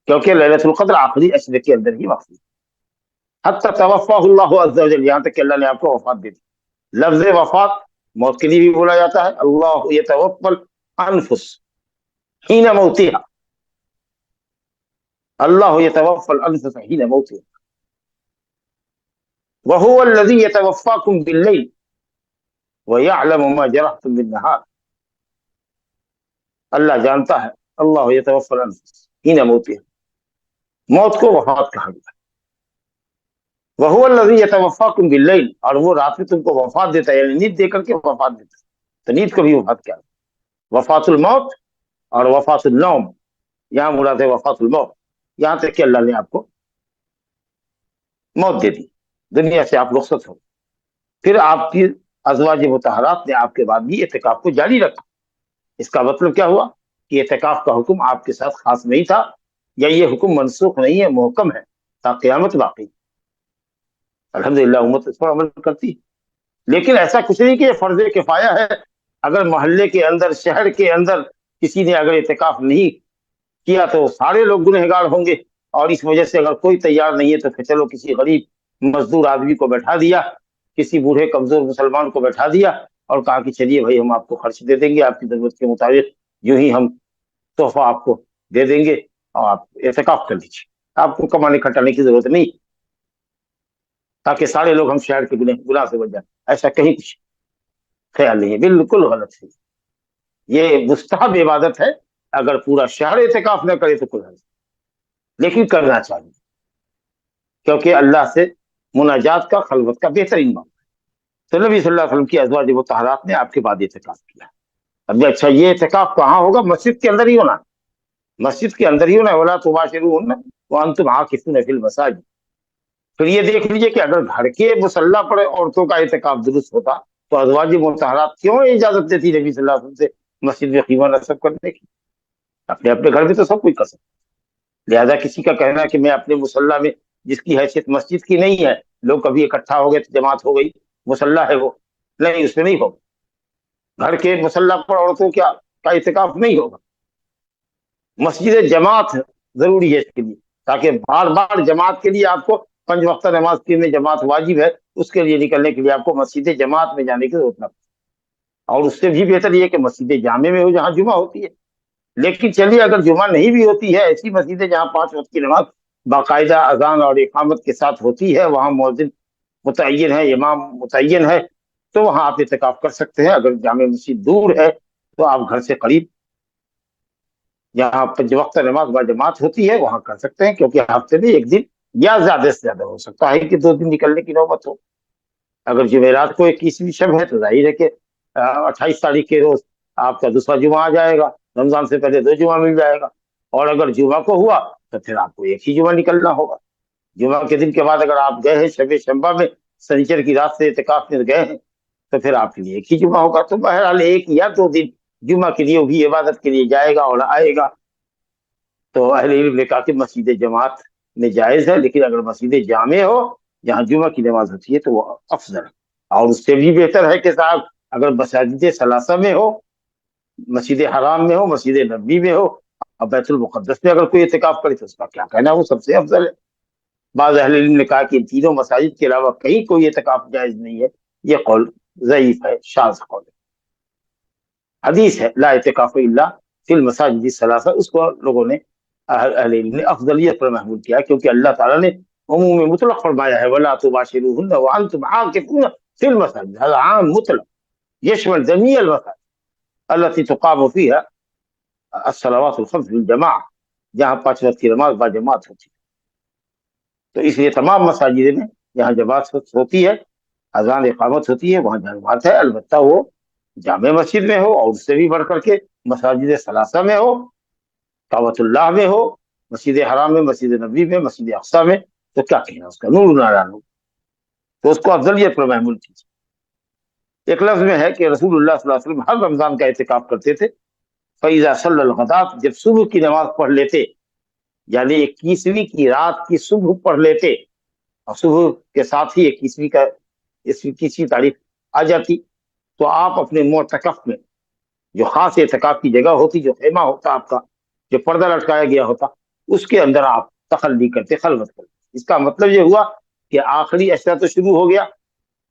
کیونکہ لیلۃ القدر آخری عشرے کے اندر ہی واقع ہے، حتی توفاہ اللہ عز وجل، یہاں تک کہ اللہ نے آپ کو وفات دے دی۔ لفظ وفات موت کے لیے بھی بولا جاتا ہے. اللہ یتوفی الانفس حین موتها، اللہ یتوفی الانفس حین موتها وهو الذی یتوفاکم باللیل ویعلم ما جرحتم بالنہار. اللہ جانتا ہے. اللہ یتوفی الانفس حین موتها، موت کو وفات کہا گیا. وَهُوَ الَّذِي يَتَوَفَّاكُمْ بِاللَّيْلِ، اور وہ رات میں تم کو وفات دیتا ہے، یعنی نیند دے کر کے وفات دیتا ہے. تو نیند کو بھی وفات کیا ہے؟ وفات الموت اور وفات النوم، یہاں مراد ہے وفات الموت. یہاں تک کہ اللہ نے آپ کو موت دے دی، دنیا سے آپ رخصت ہو. پھر آپ کی ازواج مطہرات نے آپ کے بعد بھی اعتکاف کو جاری رکھا. اس کا مطلب کیا ہوا کہ اعتکاف کا حکم آپ کے ساتھ خاص نہیں تھا، یا یہ حکم منسوخ نہیں ہے، محکم ہے تا قیامت باقی. الحمدللہ امت اس پر عمل کرتی ہے. لیکن ایسا کچھ نہیں کہ یہ فرض کفایہ ہے. اگر محلے کے اندر، شہر کے اندر کسی نے اگر اعتکاف نہیں کیا تو سارے لوگ گنہگار ہوں گے. اور اس وجہ سے اگر کوئی تیار نہیں ہے تو پھر چلو کسی غریب مزدور آدمی کو بیٹھا دیا، کسی بوڑھے کمزور مسلمان کو بیٹھا دیا اور کہا کہ چلیے بھائی ہم آپ کو خرچ دے دیں گے، آپ کی ضرورت کے مطابق یوں ہی ہم تحفہ آپ کو دے دیں گے اور آپ اعتکاف کر لیجیے، آپ کو کمانے کھٹانے کی ضرورت نہیں، تاکہ سارے لوگ ہم شہر کے گناہ سے بچ جائیں. ایسا کہیں کچھ خیال نہیں ہے، بالکل غلط ہے. یہ مستحب عبادت ہے. اگر پورا شہر اعتکاف نہ کرے تو کوئی حرج نہیں، لیکن کرنا چاہیے، کیونکہ اللہ سے مناجات کا، خلوت کا بہترین موقع ہے. تو نبی صلی اللہ علیہ وسلم کی ازواج مطہرات نے آپ کے بعد اعتکاف کیا. اب اچھا، یہ اعتکاف کہاں ہوگا؟ مسجد کے اندر ہی ہونا، مسجد کے اندر ہی ہونا. ولا تباشروہن وانتم عاکفون فی المساجد. پھر یہ دیکھ لیجئے کہ اگر گھر کے مصلی پر عورتوں کا اعتکاف درست ہوتا تو ازواج مطہرات کیوں اجازت دیتی نبی صلی اللہ علیہ وسلم سے مسجد میں خیمہ نصب کرنے کی؟ اپنے اپنے گھر میں تو سب کچھ کر سکتے. لہذا کسی کا کہنا کہ میں اپنے مصلی میں، جس کی حیثیت مسجد کی نہیں ہے، لوگ کبھی اکٹھا ہو گئے تو جماعت ہو گئی، مصلی ہے وہ، نہیں، اس میں نہیں ہوگا. گھر کے مصلی پر عورتوں کا اعتکاف نہیں ہوگا. مسجد جماعت ضروری ہے اس کے لیے، تاکہ بار بار جماعت کے لیے آپ کو 5 وقت نماز کے میں جماعت واجب ہے، اس کے لیے نکلنے کے لیے آپ کو مسجد جماعت میں جانے کی ضرورت نہ پڑے. اور اس سے بھی بہتر یہ کہ مسجد جامع میں ہو جہاں جمعہ ہوتی ہے. لیکن چلیے اگر جمعہ نہیں بھی ہوتی ہے، ایسی مسجدیں جہاں 5 وقت کی نماز باقاعدہ اذان اور اقامت کے ساتھ ہوتی ہے، وہاں مؤذن متعین ہے، امام متعین ہے، تو وہاں آپ اعتکاف کر سکتے ہیں. اگر جامع مسجد دور ہے تو آپ گھر سے قریب جہاں 5 وقت نماز با جماعت ہوتی ہے وہاں کر سکتے ہیں، کیونکہ ہفتے میں ایک دن یا زیادہ سے زیادہ ہو سکتا ہے کہ 2 دن نکلنے کی نوبت ہو. اگر جمعرات کو 21ویں شب ہے تو ظاہر ہے کہ 28 تاریخ کے روز آپ کا دوسرا جمعہ آ جائے گا، رمضان سے پہلے 2 جمعہ مل جائے گا. اور اگر جمعہ کو ہوا تو پھر آپ کو ایک ہی جمعہ نکلنا ہوگا. جمعہ کے دن کے بعد اگر آپ گئے ہیں شب شنبہ میں، سنیچر کی رات سے اعتکاف میں گئے ہیں، تو پھر آپ کے لیے ایک ہی جمعہ ہوگا. تو بہرحال 1 یا 2 دن جمعہ کے لیے بھی عبادت کے لیے جائے گا اور آئے گا. تو اہل علم نے کہا کہ مسجد جماعت میں جائز ہے، لیکن اگر مسجد جامع ہو جہاں جمعہ کی نماز ہوتی ہے تو وہ افضل ہے. اور اس سے بھی بہتر ہے کہ صاحب اگر مساجد ثلاثہ میں ہو، مسجد حرام میں ہو، مسجد نبوی میں ہو، اور بیت المقدس میں اگر کوئی اعتکاف کرے تو اس کا کیا کہنا، وہ سب سے افضل ہے. بعض اہل علم نے کہا کہ ان تینوں مساجد کے علاوہ کہیں کوئی اعتکاف جائز نہیں ہے. یہ قول ضعیف ہے، شاذ قول ہے. حدیث ہے لا اعتکاف الا فی المساجد الثلاثہ، اس کو لوگوں نے، اہل علم نے افضلیت پر محمول کیا، کیونکہ اللہ تعالیٰ نے عموم مطلق فرمایا ہے ولا تباشروہن وانتم عاکفون فی المساجد. هذا عام مطلق يشمل جميع المساجد التي تقام فيها الصلوات الخمس بالجماعة، جہاں 5 وقت کی نماز با جماعت ہوتی ہے. تو اس لیے تمام مساجد میں جہاں جماعت ہوتی ہے، اذان اقامت ہوتی ہے، وہاں جماعت ہے. البتہ وہ جامع مسجد میں ہو، اور اس سے بھی بڑھ کر کے مساجد ثلاثہ میں ہو، کعبۃ اللہ میں ہو، مسجد حرام میں، مسجد نبوی میں، مسجد اقصی میں، تو کیا کہنا اس کا، نور نارا نور. تو اس کو افضلیت پر محمول کیجیے. ایک لفظ میں ہے کہ رسول اللہ صلی اللہ علیہ وسلم ہر رمضان کا اعتکاف کرتے تھے. فَإِذَا صَلَّى الْغَدَاةَ، جب صبح کی نماز پڑھ لیتے، یعنی 21ویں کی رات کی صبح پڑھ لیتے، اور صبح کے ساتھ ہی 21ویں تاریخ آ جاتی، تو آپ اپنے معتکف میں، جو خاص اعتکاف کی جگہ ہوتی، جو خیمہ ہوتا آپ کا، جو پردہ لٹکایا گیا ہوتا، اس کے اندر آپ تخلی کرتے، خلوت کرتے. اس کا مطلب یہ ہوا کہ آخری عشرہ تو شروع ہو گیا،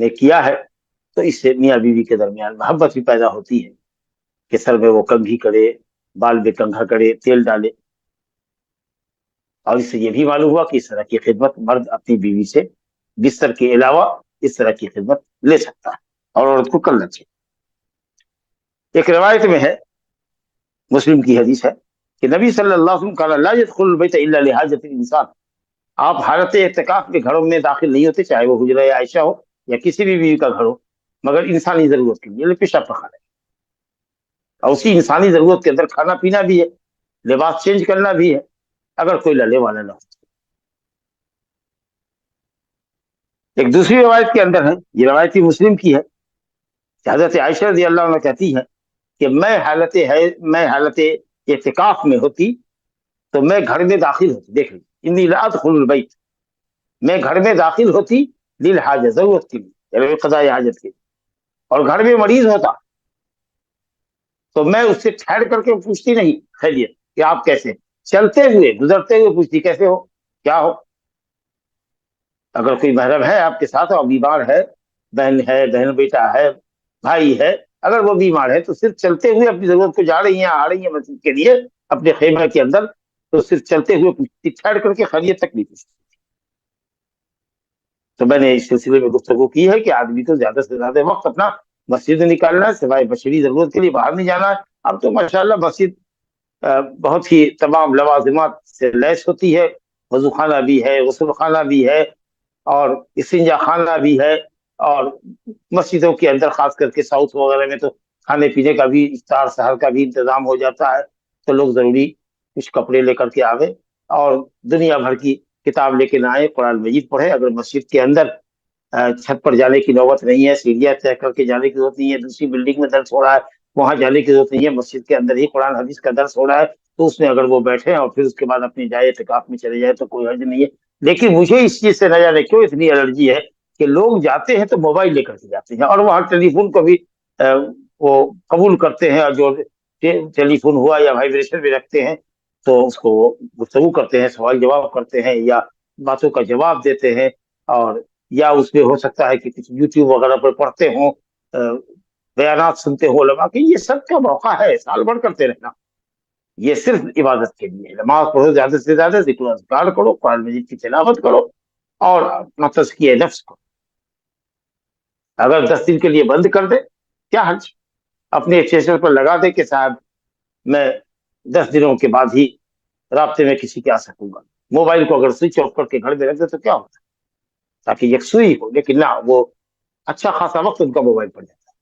نے کیا ہے تو اس سے میاں بیوی کے درمیان محبت بھی پیدا ہوتی ہے کہ سر میں وہ کنگھی کرے، بال میں کنگھا کرے، تیل ڈالے، اور اس سے یہ بھی معلوم ہوا کہ اس طرح کی خدمت مرد اپنی بیوی سے بستر کے علاوہ اس طرح کی خدمت لے سکتا ہے اور عورت کو کرنا چاہیے۔ ایک روایت میں ہے، مسلم کی حدیث ہے کہ نبی صلی اللہ علیہ وسلم قال لا يدخل البيت الا لحاجة الانسان، آپ حالت اعتکاف کے گھروں میں داخل نہیں ہوتے، چاہے وہ حجرہ عائشہ ہو یا کسی بھی بیوی کا گھر ہو، مگر انسانی ضرورت کے لیے، پیشاب پخانا ہے، اور اسی انسانی ضرورت کے اندر کھانا پینا بھی ہے، لباس چینج کرنا بھی ہے، اگر کوئی للے والا نہ ہو۔ ایک دوسری روایت کے اندر ہے، یہ روایت مسلم کی ہے، کہ حضرت عائشہ رضی اللہ عنہ کہتی ہے کہ میں حالت اعتکاف میں ہوتی تو میں گھر میں داخل ہوتی، دیکھ لیجیے، انی لا ادخل البیت، میں گھر میں داخل ہوتی للحاجہ، ضرورت کے لیے، یعنی قضاء حاجت کے لیے، اور گھر میں مریض ہوتا تو میں اس سے ٹھہر کر کے پوچھتی نہیں خیریت کہ آپ کیسے، چلتے ہوئے گزرتے ہوئے پوچھتی کیسے ہو، کیا ہو۔ اگر کوئی محرم ہے آپ کے ساتھ اور بیمار ہے، بہن بیٹا ہے، بھائی ہے، اگر وہ بیمار ہے تو صرف چلتے ہوئے اپنی ضرورت کو جا رہی ہیں، آ رہی ہیں مسجد کے لیے اپنے خیمہ کے اندر، تو صرف چلتے ہوئے پوچھتی، ٹھہر کر کے خیریت تک نہیں پوچھتی۔ تو میں نے اس سلسلے میں گفتگو کی ہے کہ آدمی کو زیادہ سے زیادہ وقت اپنا مسجد میں نکالنا ہے، سوائے بشری ضرورت کے لیے باہر نہیں جانا ہے۔ اب تو ماشاءاللہ مسجد بہت ہی تمام لوازمات سے لیس ہوتی ہے، وضو خانہ بھی ہے، غسل خانہ بھی ہے، اور استنجا خانہ بھی ہے، اور مسجدوں کے اندر خاص کر کے ساؤتھ وغیرہ میں تو کھانے پینے کا بھی، افطار سحر کا بھی انتظام ہو جاتا ہے، تو لوگ ضروری کچھ کپڑے لے کر کے آوے اور دنیا بھر کی کتاب لے کے نہ آئے، قرآن مجید پڑھے۔ اگر مسجد کے اندر چھت پر جانے کی نوبت نہیں ہے، سیڑھیاں طے کر کے جانے کی ضرورت نہیں ہے، دوسری بلڈنگ میں درس ہو رہا ہے وہاں جانے کی ضرورت نہیں ہے، مسجد کے اندر ہی قرآن حدیث کا درس ہو رہا ہے، تو اس میں اگر وہ بیٹھے اور پھر اس کے بعد اپنی جائے اعتکاف میں چلے جائے تو کوئی حرج نہیں ہے۔ لیکن مجھے اس چیز سے نہ جانے کیوں اتنی الرجی ہے کہ لوگ جاتے ہیں تو موبائل لے کر کے جاتے ہیں، اور وہاں ٹیلی فون کو بھی وہ قبول کرتے ہیں، اور جو ٹیلی فون ہوا یا وائبریشن میں رکھتے ہیں تو اس کو گفتگو کرتے ہیں، سوال جواب کرتے ہیں، یا باتوں کا جواب دیتے ہیں، اور یا اس میں ہو سکتا ہے کہ کچھ یوٹیوب وغیرہ پر پڑھتے ہوں، بیانات سنتے ہو علماء کے۔ یہ سب کا موقع ہے سال بھر کرتے رہنا، یہ صرف عبادت کے لیے ہے۔ نماز پڑھو، زیادہ سے زیادہ ذکر و اذکار کرو، قرآن مجید کی تلاوت کرو، اور اپنا تزکیہ نفس کو اگر 10 دن کے لیے بند کر دے کیا حرج، اپنے اسٹیشن پر لگا دے کہ صاحب میں 10 دنوں کے بعد ہی رابطے میں کسی کے آ سکوں گا، موبائل کو اگر سوئچ آف کر کے گھر میں رکھ دے تو کیا ہوتا ہے، تاکہ یکسوئی ہو۔ لیکن نہ، وہ اچھا خاصا وقت ان کا موبائل پر جاتا ہے۔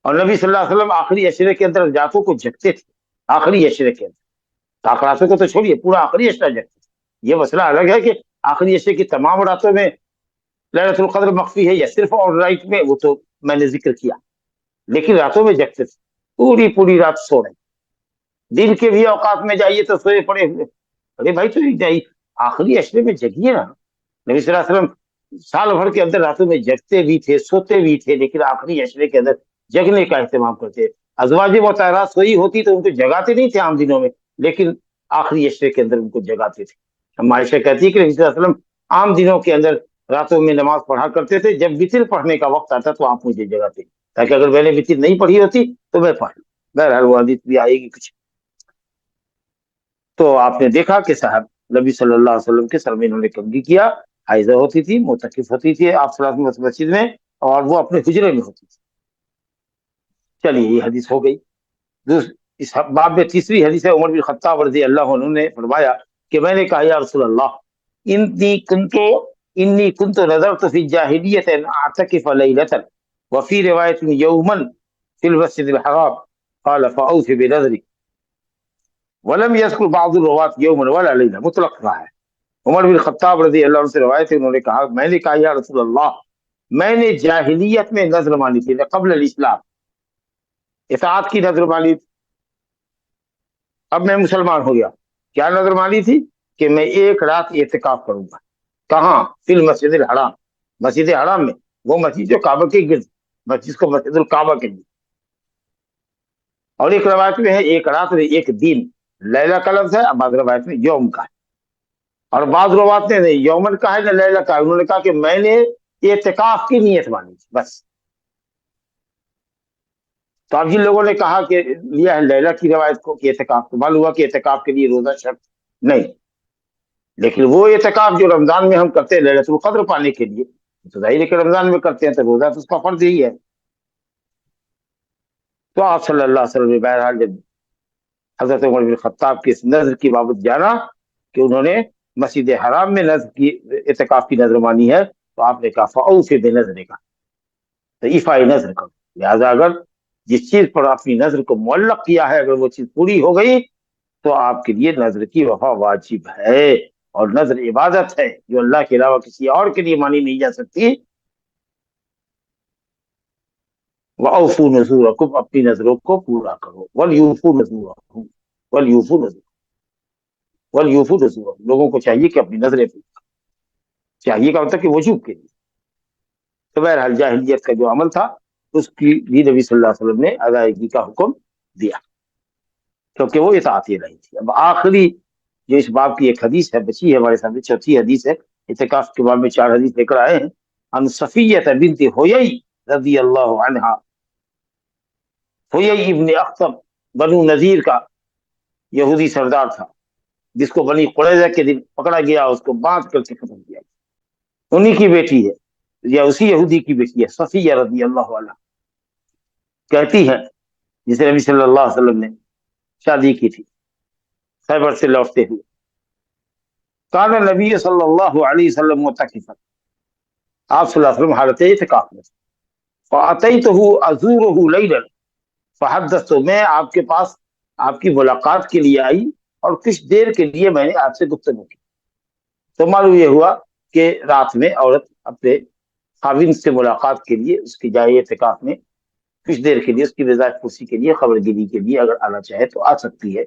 اور نبی صلی اللہ علیہ وسلم آخری عشرے کے اندر راتوں کو جگتے تھے، آخری عشرے کے اندر، آخراتوں کو تو چھوڑیے، پورا آخری عشرہ جگتے تھے۔ یہ مسئلہ الگ ہے کہ آخری عشرے کی تمام راتوں میں لیلۃ القدر مخفی ہے یا صرف آن رائٹ میں، وہ تو میں نے ذکر کیا، لیکن راتوں میں جگتے تھے، پوری رات سو رہے۔ دن کے بھی اوقات میں جائیے تو سوئے پڑے ہوئے، ارے بھائی تو جائیے آخری عشرے میں جگیے نا۔ نبی صلی اللہ علیہ وسلم سال بھر کے اندر راتوں میں جگتے بھی تھے، سوتے بھی تھے، لیکن آخری عشرے کے اندر جگنے کا اہتمام کرتے۔ ازواج مطہرات سوئی ہوتی تو ان کو جگاتے نہیں تھے عام دنوں میں، لیکن آخری عشرے کے اندر ان کو جگاتے تھے۔ ہم عائشہ کہتی ہے کہ نبی صلی اللہ علیہ وسلم عام دنوں کے اندر راتوں میں نماز پڑھا کرتے تھے، جب وتر پڑھنے کا وقت آتا تو آپ مجھے جگاتے، تاکہ اگر میں نے وتر نہیں پڑھی ہوتی تو میں پڑھ لوں۔ بہرحال وہ حدیث بھی آئے گی کچھ۔ تو آپ نے دیکھا کہ صاحب نبی صلی اللہ علیہ وسلم کے سر میں انہوں نے کنگھی کیا، حائضہ ہوتی تھی، معتکف ہوتی تھی آپ صلی اللہ علیہ وسلم مسجد میں، اور وہ اپنے حجرے میں ہوتی تھی۔ چلیے یہ حدیث ہو گئی۔ اس باب میں تیسری حدیث ہے، عمر بن خطاب رضی اللہ عنہ نے فرمایا کہ میں نے کہا یا رسول اللہ انی کنت نذرت فی الجاہلیۃ ان اعتکف لیلۃ وفی روایت یوما فی المسجد الحرام قال فاوف بنذری ولم یذکر بعض الرواة یوما ولا لیلہ، مطلق رہا ہے۔ عمر بن خطاب رضی اللہ عنہ سے روایت ہے، انہوں نے کہا میں نے کہا یا رسول اللہ، میں نے جاہلیت میں نذر مانی تھی، قبل الاسلام اطاعت کی نذر مانی تھی، اب میں مسلمان ہو گیا، کیا نظر مانی تھی کہ میں ایک رات اعتکاف کروں گا، کہاں؟ فی المسجد الحرام، مسجد حرام میں، وہ مسجد جو کعبہ کے گرد، مسجد کو مسجد الکعبہ کے لیے۔ اور ایک روایت میں ہے ایک رات میں ایک دن، لیلہ کا لفظ ہے، بعض روایت میں یوم کا ہے، اور بعض روایت نے یومن کا ہے نہ لیلہ کا ہے۔ انہوں نے کہا کہ میں نے اعتکاف کی نیت مانی تھی بس. تو اب جن لوگوں نے کہا کہ لیا ہے لیلہ کی روایت کو کہ اعتکاف، تو معلوم ہوا کہ اعتکاف کے لیے روزہ شرط نہیں، لیکن وہ اعتکاف جو رمضان میں ہم کرتے ہیں لیلۃ القدر پانے کے لیے، تو ظاہر ہے کہ رمضان میں کرتے ہیں تو روزہ تو اس کا فرض ہی ہے. تو آپ صلی اللہ علیہ وسلم نے بہرحال جب حضرت عمر بن خطاب کے اس نظر کی بابت جانا کہ انہوں نے مسجد حرام میں نظر کی اعتکاف کی نظر مانی ہے، تو آپ نے کہا فاوف بنظر کا، تو ایفائے نظر کرو. لہٰذا اگر جس چیز پر اپنی نظر کو معلق کیا ہے اگر وہ چیز پوری ہو گئی تو آپ کے لیے نظر کی وفا واجب ہے. اور نظر عبادت ہے جو اللہ کے علاوہ کسی اور کے لیے مانی نہیں جا سکتی. وَأَوْفُوا نُذُورَكُمْ، اپنی نظروں کو پورا کرو. وَلْيُوفُوا نُذُورَهُمْ وَلْيُوفُوا نُذُورَهُمْ وَلْيُوفُوا نُذُورَهُمْ، لوگوں کو چاہیے کہ اپنی نظریں پوری، چاہیے کا مطلب کہ وجوب کے لیے. تو بہرحال جاہلیت کا جو عمل تھا اس کی بھی نبی صلی اللہ علیہ وسلم نے ادائیگی کا حکم دیا کیونکہ وہ اطاعت الہی تھی. اب آخری جو اس باب کی ایک حدیث ہے بچی ہے ہمارے سامنے، چوتھی حدیث ہے. اعتکاف کے باب میں 4 حدیث لے کر آئے ہیں. عن صفیہ بنت حیی رضی اللہ عنہا، حیی ابن اخطب بنو نذیر کا یہودی سردار تھا جس کو بنی قریظہ کے دن پکڑا گیا، اس کو باندھ کر کے ختم کیا. انہی کی بیٹی ہے یا اسی یہودی کی بیٹی ہے صفیہ رضی اللہ عنہا. کہتی ہے جسے نبی صلی اللہ علیہ وسلم نے شادی کی تھی خیبر سے لوٹتے ہوئے. کان نبی صلی اللہ علیہ وسلم معتکفا، آپ صلی اللہ علیہ وسلم حالت اعتکاف میں. فاتیتہ ازورہ لیلا، فحدثت، میں آپ کے پاس آپ کی ملاقات کے لیے آئی اور کچھ دیر کے لیے میں نے آپ سے گفتگو کی. تو معلوم یہ ہوا کہ رات میں عورت اپنے خاوند سے ملاقات کے لیے اس کی جائے اعتکاف میں کچھ دیر کے لیے اس کی رضا پرسی کے لیے خبر گیری کے لیے اگر آنا چاہے تو آ سکتی ہے،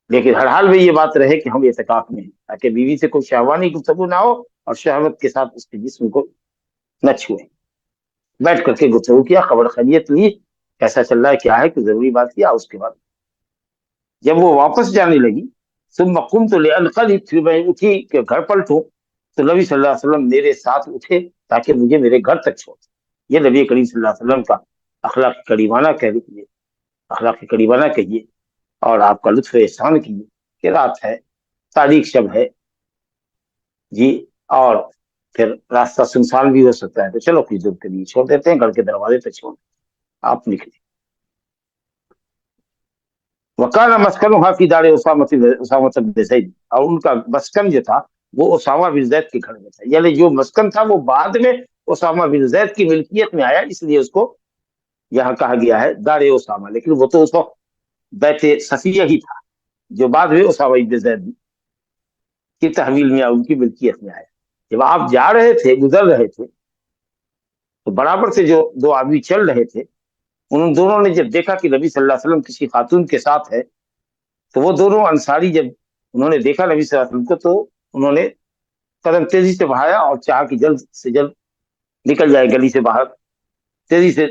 لیکن ہر حال میں یہ بات رہے کہ ہم اعتکاف میں ہیں تاکہ بیوی سے کوئی شہوانی گفتگو نہ ہو اور شہوت کے ساتھ اس کے جسم کو نہ چھوئے. بیٹھ کر کے گفتگو کیا، خبر خیریت لی، کیسا چل رہا ہے کیا ہے، کوئی ضروری بات کیا. اس کے بعد جب وہ واپس جانے لگی ثم قمت لانقلب، پھر میں اٹھی کہ گھر پلٹوں، تو نبی صلی اللہ علیہ وسلم میرے ساتھ اٹھے تاکہ مجھے میرے گھر تک چھوڑ. یہ نبی کریم صلی اللہ علیہ وسلم کا اخلاق کریمانہ کہہ لیجیے، اخلاق کریمانہ کہیے، اور آپ کا لطف احسان کیجیے کہ رات ہے، تاریخ شب ہے جی، اور پھر راستہ سنسان بھی ہو سکتا ہے، تو چلو کچھ دور کے لیے چھوڑ دیتے ہیں، گھر کے دروازے پہ چھوڑ. آپ نکلے. وکانا مسکنها فی دار اسامہ بن زید، اور ان کا مسکن جو تھا وہ اسامہ بن زید کے گھر میں تھا. یعنی جو مسکن تھا وہ بعد میں اسامہ بن زید کی ملکیت میں آیا، اس لیے اس کو یہاں کہا گیا ہے دار اسامہ، لیکن وہ تو اس وقت بیت صفیہ ہی تھا جو بعد میں اسامہ بن زید کی تحویل میں ان کی ملکیت میں آیا. جب آپ جا رہے تھے، گزر رہے تھے، تو برابر سے جو 2 آدمی چل رہے تھے، ان دونوں نے جب دیکھا کہ نبی صلی اللہ علیہ وسلم کسی خاتون کے ساتھ ہے، تو وہ دونوں انصاری جب انہوں نے دیکھا نبی صلی اللہ علیہ وسلم کو، تو انہوں نے قدم تیزی سے بڑھایا اور چاہا کہ جلد سے جلد نکل جائے گلی سے باہر، تیزی سے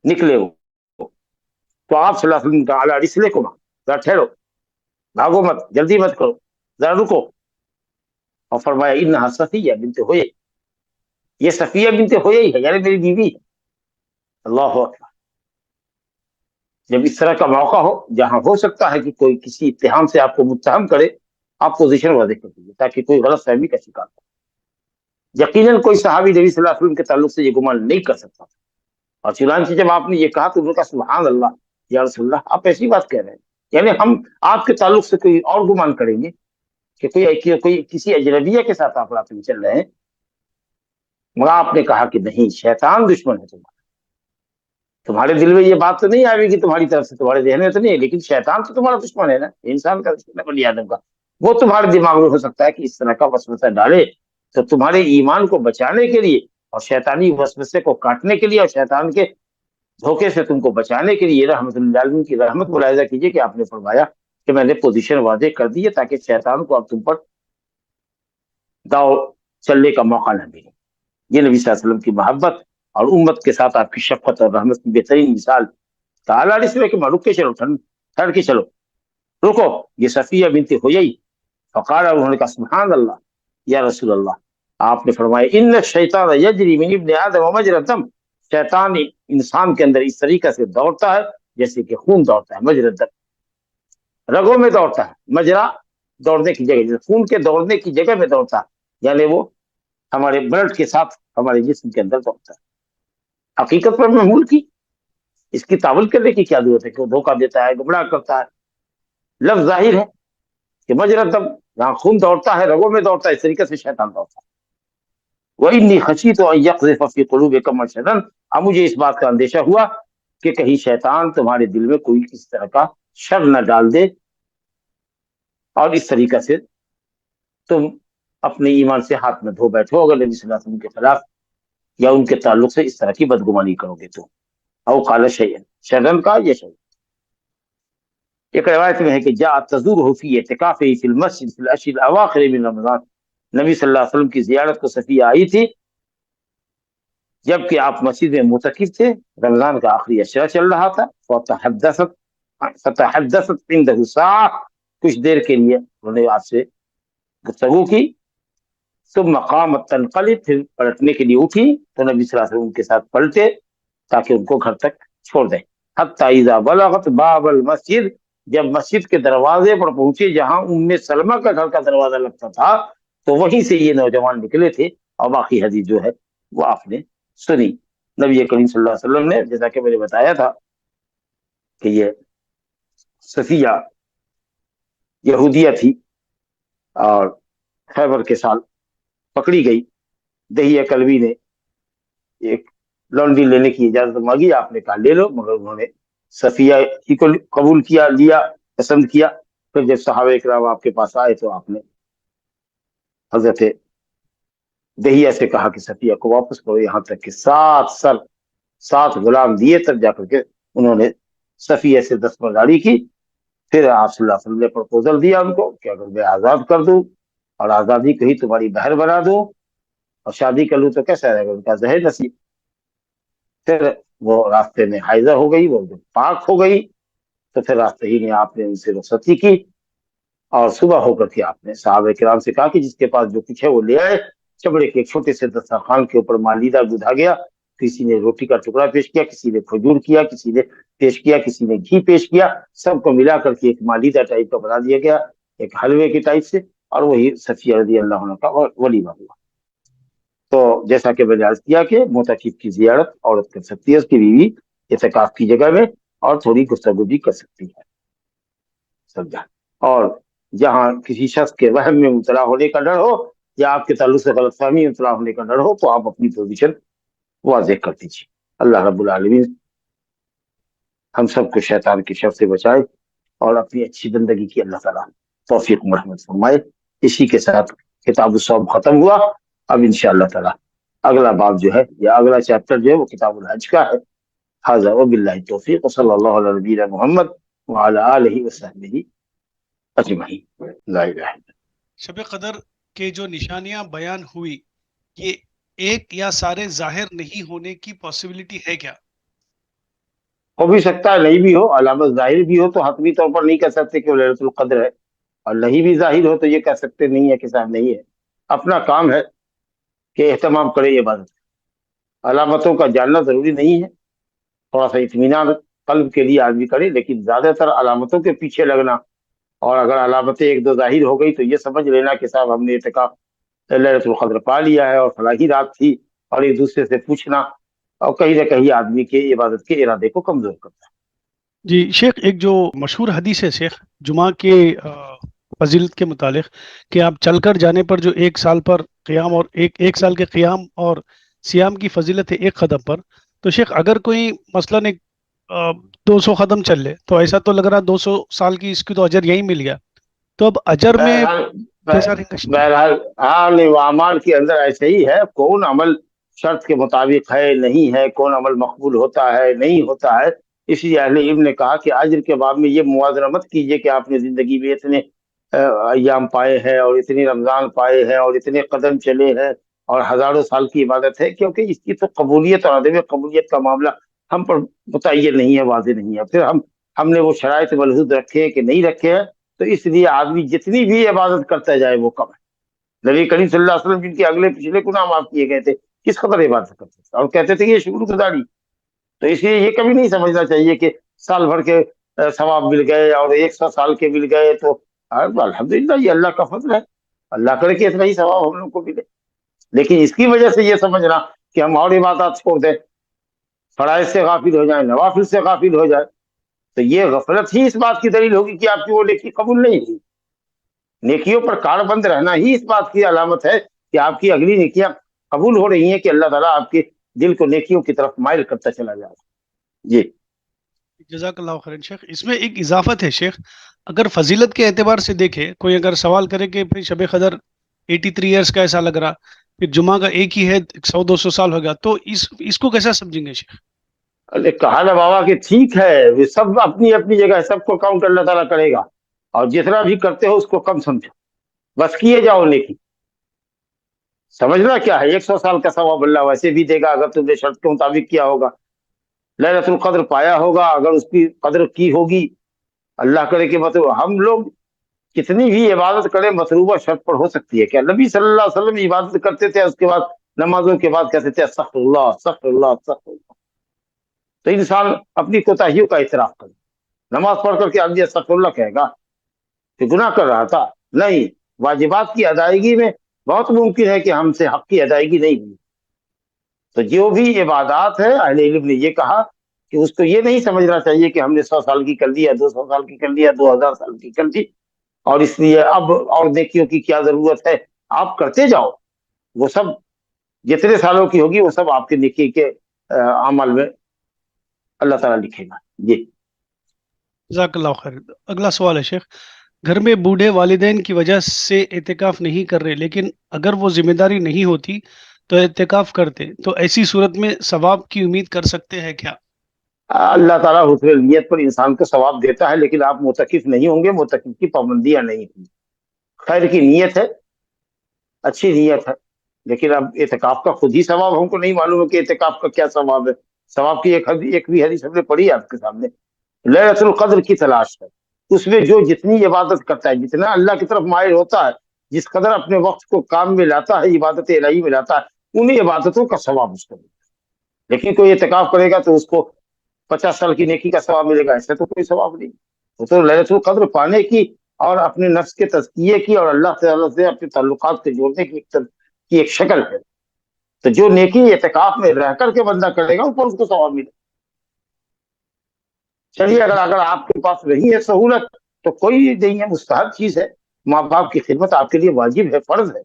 نکلے وہ. تو آپ صلی اللہ علیہ وسلم کا اعلیٰ رسلے کو ذرا ٹھہرو، بھاگو مت، جلدی مت کرو، ذرا رکو. اور فرمایا انہا صفیہ بنت حیی، یہ صفیہ بنت حیی ہے، یعنی میری بیوی ہے. اللہ اکبر. جب اس طرح کا موقع ہو جہاں ہو سکتا ہے کہ کوئی کسی اتہام سے آپ کو متہم کرے، آپ پوزیشن واضح کر دیجیے تاکہ کوئی غلط فہمی کا شکار ہو. یقیناً کوئی صحابی نبی صلی اللہ علیہ وسلم کے تعلق سے یہ گمان نہیں کر سکتا. اور چنانچہ جب آپ نے یہ کہا تو انہوں نے کہا سبحان اللہ یا رسول اللہ، آپ ایسی بات کہہ رہے ہیں، یعنی ہم آپ کے تعلق سے کوئی اور گمان کریں گے کہ کوئی کسی اجنبیہ کے ساتھ آپ رات میں چل رہے ہیں. مگر آپ نے کہا کہ نہیں، شیطان دشمن ہے تمہارے دل میں یہ بات تو نہیں آئے گی تمہاری طرف سے، تمہارے ذہن میں تو نہیں ہے، لیکن شیطان تو تمہارا دشمن ہے نا، انسان کا دشمن ہے بنی آدم کا. وہ تمہارے دماغ میں ہو سکتا ہے کہ اس طرح کا وسوسہ ڈالے، تو تمہارے ایمان کو بچانے کے لیے اور شیطانی وسوسے کو کاٹنے کے لیے اور شیطان کے دھوکے سے تم کو بچانے کے لیے رحمت اللہ علیہ کی رحمت ملاحظہ کیجیے کہ آپ نے فرمایا کہ میں نے پوزیشن واضح کر دی ہے تاکہ شیطان کو اب تم پر داؤ چلنے کا موقع نہ ملے. یہ نبی صلی اللہ علیہ وسلم کی محبت اور امت کے ساتھ آپ کی شفقت اور رحمت کی بہترین مثال. تعالیٰ اس میں کہ رک کے چلو، ٹھہر کے چلو، رکو. یہ صفیہ بنت حیی، فقال، انہوں نے کہا سبحان اللہ یا رسول اللہ، آپ نے فرمایا ان الشیطان یجری من ابن آدم مجری الدم، شیطان انسان کے اندر اس طریقے سے دوڑتا ہے جیسے کہ خون دوڑتا ہے، مجری الدم، رگوں میں دوڑتا ہے، مجرا دوڑنے کی جگہ، جیسے خون کے دوڑنے کی جگہ میں دوڑتا ہے، یعنی وہ ہمارے بلڈ کے ساتھ ہمارے جسم کے اندر دوڑتا ہے۔ حقیقت پر محمول کی اس کی تعویل کرنے کی کیا ضرورت ہے کہ وہ دھوکہ دیتا ہے، گمراہ کرتا ہے؟ لفظ ظاہر ہے کہ مجرا الدم، جہاں خون دوڑتا ہے رگوں میں دوڑتا ہے، اس طریقے سے شیطان دوڑتا ہے۔ وَإِنِّي خَشِيتُ أَن يَقْذِفَ فِي قُلُوبِكُمْ شَرًّا، اب مجھے اس بات کا اندیشہ ہوا کہ کہیں شیطان تمہارے دل میں کوئی کس طرح کا شر نہ ڈال دے، اور اس طریقے سے تم اپنے ایمان سے ہاتھ نہ دھو بیٹھو اگر نبی صلی اللہ علیہ وسلم کے خلاف یا ان کے تعلق سے اس طرح کی بدگمانی کرو گے تو۔ او قال شیئا، شرن کا یہ شیء۔ ایک روایت میں ہے کہ جاء تزورہ فی اعتکافہ فی المسجد فی الاشهر الاواخر من رمضان، نبی صلی اللہ علیہ وسلم کی زیارت کو صفیہ آئی تھی جبکہ آپ مسجد میں معتکف تھے، رمضان کا آخری اشرہ چل رہا تھا۔ فتحدثت عنده ساعہ، کچھ دیر کے لیے انہوں نے آپ سے گفتگو کی۔ ثم قامت تنقلب، پھر پلٹنے کے لیے اٹھی تو نبی صلی اللہ علیہ وسلم کے ساتھ پلٹے تاکہ ان کو گھر تک چھوڑ دیں۔ حتی اذا بلغت باب المسجد، جب مسجد کے دروازے پر پہنچے جہاں ام سلمہ کا گھر کا دروازہ لگتا تھا تو وہیں سے یہ نوجوان نکلے تھے، اور باقی حدیث جو ہے وہ آپ نے سنی۔ نبی کریم صلی اللہ علیہ وسلم نے، جیسا کہ میں نے بتایا تھا کہ یہ صفیہ یہودیہ تھی اور خیبر کے سال پکڑی گئی، دہیہ کلبی نے ایک لانڈری لینے کی اجازت مانگی، آپ نے کہا لے لو، مگر انہوں نے صفیہ ہی کو قبول کیا، لیا، پسند کیا۔ پھر جب صحابہ کرام آپ کے پاس آئے تو آپ نے حضرت دہیہ سے کہا کہ صفیہ کو واپس کرو، یہاں تک کہ 7 غلام دیے، تب جا کر کے انہوں نے صفیہ سے دستبرداری کی۔ پھر آپ صلی اللہ علیہ وسلم نے پرپوزل دیا ان کو کہ اگر میں آزاد کر دوں اور آزادی کہیں تمہاری بہر بنا دوں اور شادی کر لوں تو کیسا رہے گا؟ ان کا زہر نصیب۔ پھر وہ راستے میں حائضہ ہو گئی، وہ پاک ہو گئی، تو پھر راستے ہی میں آپ نے ان سے رخصتی کی، اور صبح ہو کر کے آپ نے صحابہ کرام سے کہا کہ جس کے پاس جو کچھ ہے وہ لے آئے۔ چمڑے کے ایک چھوٹے سے دسترخوان کے اوپر مالیدہ گدھا گیا، کسی نے روٹی کا ٹکڑا پیش کیا، کسی نے کھجور کیا، کسی نے پیش کیا، کسی نے گھی پیش کیا، سب کو ملا کر کے ایک مالیدہ ٹائپ کا بنا دیا گیا، ایک حلوے کے ٹائپ سے، اور وہی صفیہ رضی اللہ عنہ کا ولیمہ ہوا۔ تو جیسا کہ میں نے عرض کیا کہ معتکف کی زیارت عورت کر سکتی ہے، اس کی بیوی اعتکاف کی جگہ میں، اور تھوڑی گفتگو بھی کر سکتی ہے، سمجھا۔ اور جہاں کسی شخص کے وہم میں مبتلا ہونے کا ڈر ہو یا آپ کے تعلق سے غلط فہمی میں مبتلا ہونے کا ڈر ہو تو آپ اپنی پوزیشن واضح کر دیجیے۔ اللہ رب العالمین ہم سب کو شیطان کی شر سے بچائے اور اپنی اچھی زندگی کی اللہ تعالیٰ توفیق مرحمت فرمائے۔ اسی کے ساتھ کتاب الصوم ختم ہوا۔ اب انشاءاللہ تعالیٰ اگلا باب جو ہے یا اگلا چیپٹر جو ہے وہ کتاب الحج کا ہے۔ ھذا وباللہ التوفیق، وصلی اللہ علی نبینا محمد وعلی آلہ وصحبہ اجمعین۔ لا الہ الا اللہ۔ شب قدر کے جو نشانیاں بیان ہوئی، یہ ایک یا سارے ظاہر نہیں ہونے کی پاسبلٹی ہے کیا؟ ہو بھی سکتا ہے، نہیں بھی ہو، علامت ظاہر بھی ہو تو حتمی طور پر نہیں کہہ سکتے کہ وہ لیلۃ القدر ہے، اور نہیں بھی ظاہر ہو تو یہ کہہ سکتے نہیں ہے کہ صاحب نہیں ہے۔ اپنا کام ہے کہ اہتمام کرے یہ عبادت۔ علامتوں کا جاننا ضروری نہیں ہے، تھوڑا سا اطمینان قلب کے لیے آدمی کرے، لیکن زیادہ تر علامتوں کے پیچھے لگنا، اور اگر علامتیں ایک دو ظاہر ہو گئی تو یہ سمجھ لینا کہ صاحب ہم نے اعتکاف لیلۃ القدر پا لیا ہے اور فلاحی رات تھی، اور ایک دوسرے سے پوچھنا، اور کہیں نہ کہیں آدمی کے عبادت کے ارادے کو کمزور کرتا ہے۔ جی شیخ، ایک جو مشہور حدیث ہے شیخ جمعہ کے فضیلت کے متعلق، کہ آپ چل کر جانے پر جو 1 سال پر قیام، اور ایک سال کے قیام اور سیام کی فضیلت ہے 1 قدم پر، تو شیخ اگر کوئی مثلاً 200 قدم چل لے تو ایسا تو لگ رہا 200 سال کی اس کی تو اجر یہی مل گیا، تو اب اجر میں کیسا رہے گا؟ بہرحال حال و اعمال کے اندر ایسے ہی ہے، کون عمل شرط کے مطابق ہے نہیں ہے، کون عمل مقبول ہوتا ہے نہیں ہوتا ہے۔ اس لیے اہل علم نے کہا کہ اجر کے باب میں یہ موازنہ مت کیجئے کہ آپ نے زندگی میں اتنے ایام پائے ہیں اور اتنے رمضان پائے ہیں اور اتنے قدم چلے ہیں اور ہزاروں سال کی عبادت ہے، کیونکہ اس کی تو قبولیت اور عدم قبولیت کا معاملہ ہم پر متعین نہیں ہے، واضح نہیں ہے۔ پھر ہم نے وہ شرائط ملحوظ رکھے ہیں کہ نہیں رکھے ہیں، تو اس لیے آدمی جتنی بھی عبادت کرتا جائے وہ کم ہے۔ نبی کریم صلی اللہ علیہ وسلم جن کے اگلے پچھلے گناہ معاف کیے گئے تھے کس قدر عبادت کرتے تھے اور کہتے تھے کہ یہ شکر گزاری. تو اس لیے یہ کبھی نہیں سمجھنا چاہیے کہ سال بھر کے ثواب مل گئے اور 100 سال کے مل گئے تو الحمدللہ یہ اللہ کا فضل ہے. اللہ کرے کہ اتنا ہی ثواب ہم لوگ کو ملے. لیکن اس کی وجہ سے یہ سمجھنا کہ ہم اور عبادات چھوڑ دیں, فرائض سے غافل ہو جائیں, نوافل سے غافل ہو جائیں, تو یہ غفلت ہی اس بات کی دلیل ہوگی کہ آپ کی وہ نیکی قبول نہیں ہوئی. نیکیوں پر کار بند رہنا ہی اس بات کی علامت ہے کہ آپ کی اگلی نیکیاں قبول ہو رہی ہیں, کہ اللہ تعالیٰ آپ کے دل کو نیکیوں کی طرف مائل کرتا چلا جائے. جی جزاک اللہ خیر شیخ. اس میں ایک اضافت ہے شیخ, اگر فضیلت کے اعتبار سے دیکھے, کوئی اگر سوال کرے کہ پھر شب قدر 83 ایئرس کا ایسا لگ رہا, پھر جمعہ کا ایک ہی ہے 100-200 سال ہو گیا, تو اس کو کیسا سمجھیں گے شیخ؟ ارے کہا نا بابا کہ ٹھیک ہے, وہ سب اپنی اپنی جگہ ہے, سب کو کاؤنٹ اللہ تعالیٰ کرے گا, اور جتنا بھی کرتے ہو اس کو کم سمجھو, بس کیے جاؤ نیکی. سمجھنا کیا ہے, 100 سال کا ثواب اللہ ویسے بھی دے گا اگر تم نے شرط کے مطابق کیا ہوگا. ليلۃ القدر پایا ہوگا اگر اس کی قدر کی ہوگی. اللہ کرے کہ مطلب ہم لوگ کتنی بھی عبادت کریں مطلوبہ شرط پر ہو سکتی ہے. کیا نبی صلی اللہ علیہ وسلم عبادت کرتے تھے, اس کے بعد نمازوں کے بعد کہتے تھے استغفر اللہ استغفر اللہ استغفر اللہ. تو انسان اپنی کوتاہیوں کا اعتراف کرے. نماز پڑھ کر کے آدمی استغفر اللہ کہے گا کہ گناہ کر رہا تھا؟ نہیں, واجبات کی ادائیگی میں بہت ممکن ہے کہ ہم سے حق کی ادائیگی نہیں ہوئی. تو جو بھی عبادات ہے اہل علم نے یہ کہا کہ اس کو یہ نہیں سمجھنا چاہیے کہ ہم نے 100 سال کی کر لی, 200 سال کی کر لی, 2000 سال کی کر لی, اور اس لیے اب اور نیکیوں کی کیا ضرورت ہے. آپ کرتے جاؤ, وہ سب جتنے سالوں کی ہوگی وہ سب آپ کے نیکی کے عمل میں اللہ تعالیٰ لکھے گا. جی جزاک اللہ خیر. اگلا سوال ہے شیخ, گھر میں بوڑھے والدین کی وجہ سے اعتکاف نہیں کر رہے, لیکن اگر وہ ذمہ داری نہیں ہوتی تو اعتکاف کرتے, تو ایسی صورت میں ثواب کی امید کر سکتے ہیں کیا؟ اللہ تعالیٰ حسن نیت پر انسان کو ثواب دیتا ہے, لیکن آپ معتکف نہیں ہوں گے, معتکف کی پابندیاں نہیں ہوں گی. خیر کی نیت ہے, اچھی نیت ہے, لیکن اب اعتکاف کا خود ہی ثواب ہم کو نہیں معلوم ہے کہ اعتکاف کا کیا ثواب ہے. ثواب کی ایک بھی حدیث ہم نے پڑھی ہے آپ کے سامنے, لیلۃ القدر کی تلاش ہے. اس میں جو جتنی عبادت کرتا ہے, جتنا اللہ کی طرف مائل ہوتا ہے, جس قدر اپنے وقت کو کام میں لاتا ہے, عبادت الہی میں لاتا ہے, انہیں عبادتوں کا ثواب اس کو ملتا ہے. لیکن کوئی اعتکاف کرے گا تو اس کو 50 سال کی نیکی کا ثواب ملے گا, ایسا تو کوئی ثواب نہیں. وہ تو لیلۃ القدر پانے کی اور اپنے نفس کے تزکیے کی اور اللہ تعالیٰ سے اپنے تعلقات کو جوڑنے کی ایک شکل ہے. تو جو نیکی اعتکاف میں رہ کر کے بندہ کرے گا اوپر اس کو ثواب ملے. چلیے اگر آپ کے پاس نہیں ہے سہولت تو کوئی نہیں ہے, مستحب چیز ہے. ماں باپ کی خدمت آپ کے لیے واجب ہے, فرض ہے,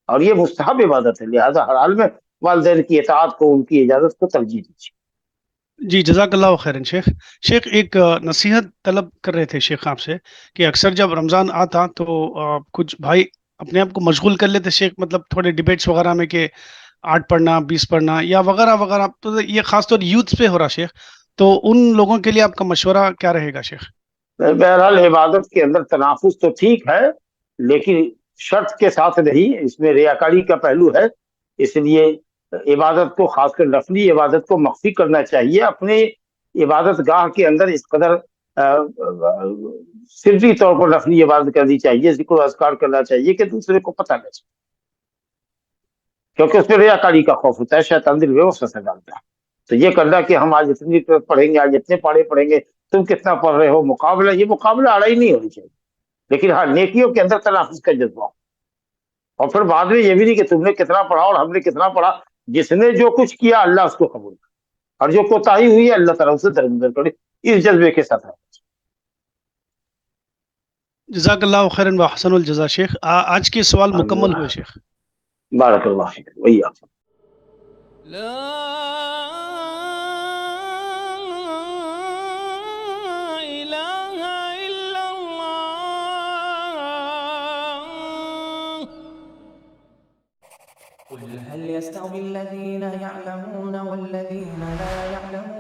اور یہ مستحب عبادت ہے. لہذا ہر حال میں والدین کی اطاعت کو, ان کی اجازت کو ترجیح دیجیے. جی جزاک اللہ خیرن شیخ. شیخ ایک نصیحت طلب کر رہے تھے شیخ آپ سے, کہ اکثر جب رمضان آتا تو کچھ بھائی اپنے آپ کو مشغول کر لیتے شیخ, مطلب تھوڑے ڈیبیٹس وغیرہ میں کہ 8 پڑھنا 20 پڑھنا یا وغیرہ وغیرہ, تو یہ خاص طور یوتھ پہ ہو رہا شیخ, تو ان لوگوں کے لیے آپ کا مشورہ کیا رہے گا شیخ؟ بہرحال عبادت کے اندر تنافس تو ٹھیک ہے, لیکن شرط کے ساتھ نہیں, اس میں ریاکاری کا پہلو ہے. اس لیے عبادت کو, خاص کر نفلی عبادت کو مخفی کرنا چاہیے. اپنے عبادت گاہ کے اندر اس قدر سری طور پر نفلی عبادت کرنی چاہیے, ذکر و اذکار کرنا چاہیے کہ دوسرے کو پتہ نہ چلے, کیونکہ اس میں ریاکاری کا خوف ہوتا ہے, شیطان دل میں وسوسہ ڈالتا ہے. تو یہ کرنا کہ ہم آج اتنی پڑھیں گے, آج اتنے پاڑے پڑھیں گے, تم کتنا پڑھ رہے ہو, مقابلہ, یہ مقابلہ اڑائی نہیں ہونی چاہیے. لیکن ہاں نیکیوں کے اندر تنافس کا جذبہ, اور پھر بعد میں یہ بھی نہیں کہ تم نے کتنا پڑھا اور ہم نے کتنا پڑھا. جس نے جو کچھ کیا اللہ اس کو قبول کرے, اور جو کوتاہی ہوئی ہے اللہ تعالیٰ اسے درگزر کرے. اس جذبے کے ساتھ جزاک اللہ خیرن و حسن الجزا شیخ. آج کے سوال مکمل ہوئے شیخ. بارک اللہ فیک. وہی آپ قل هل يستوي الذين يعلمون والذين لا يعلمون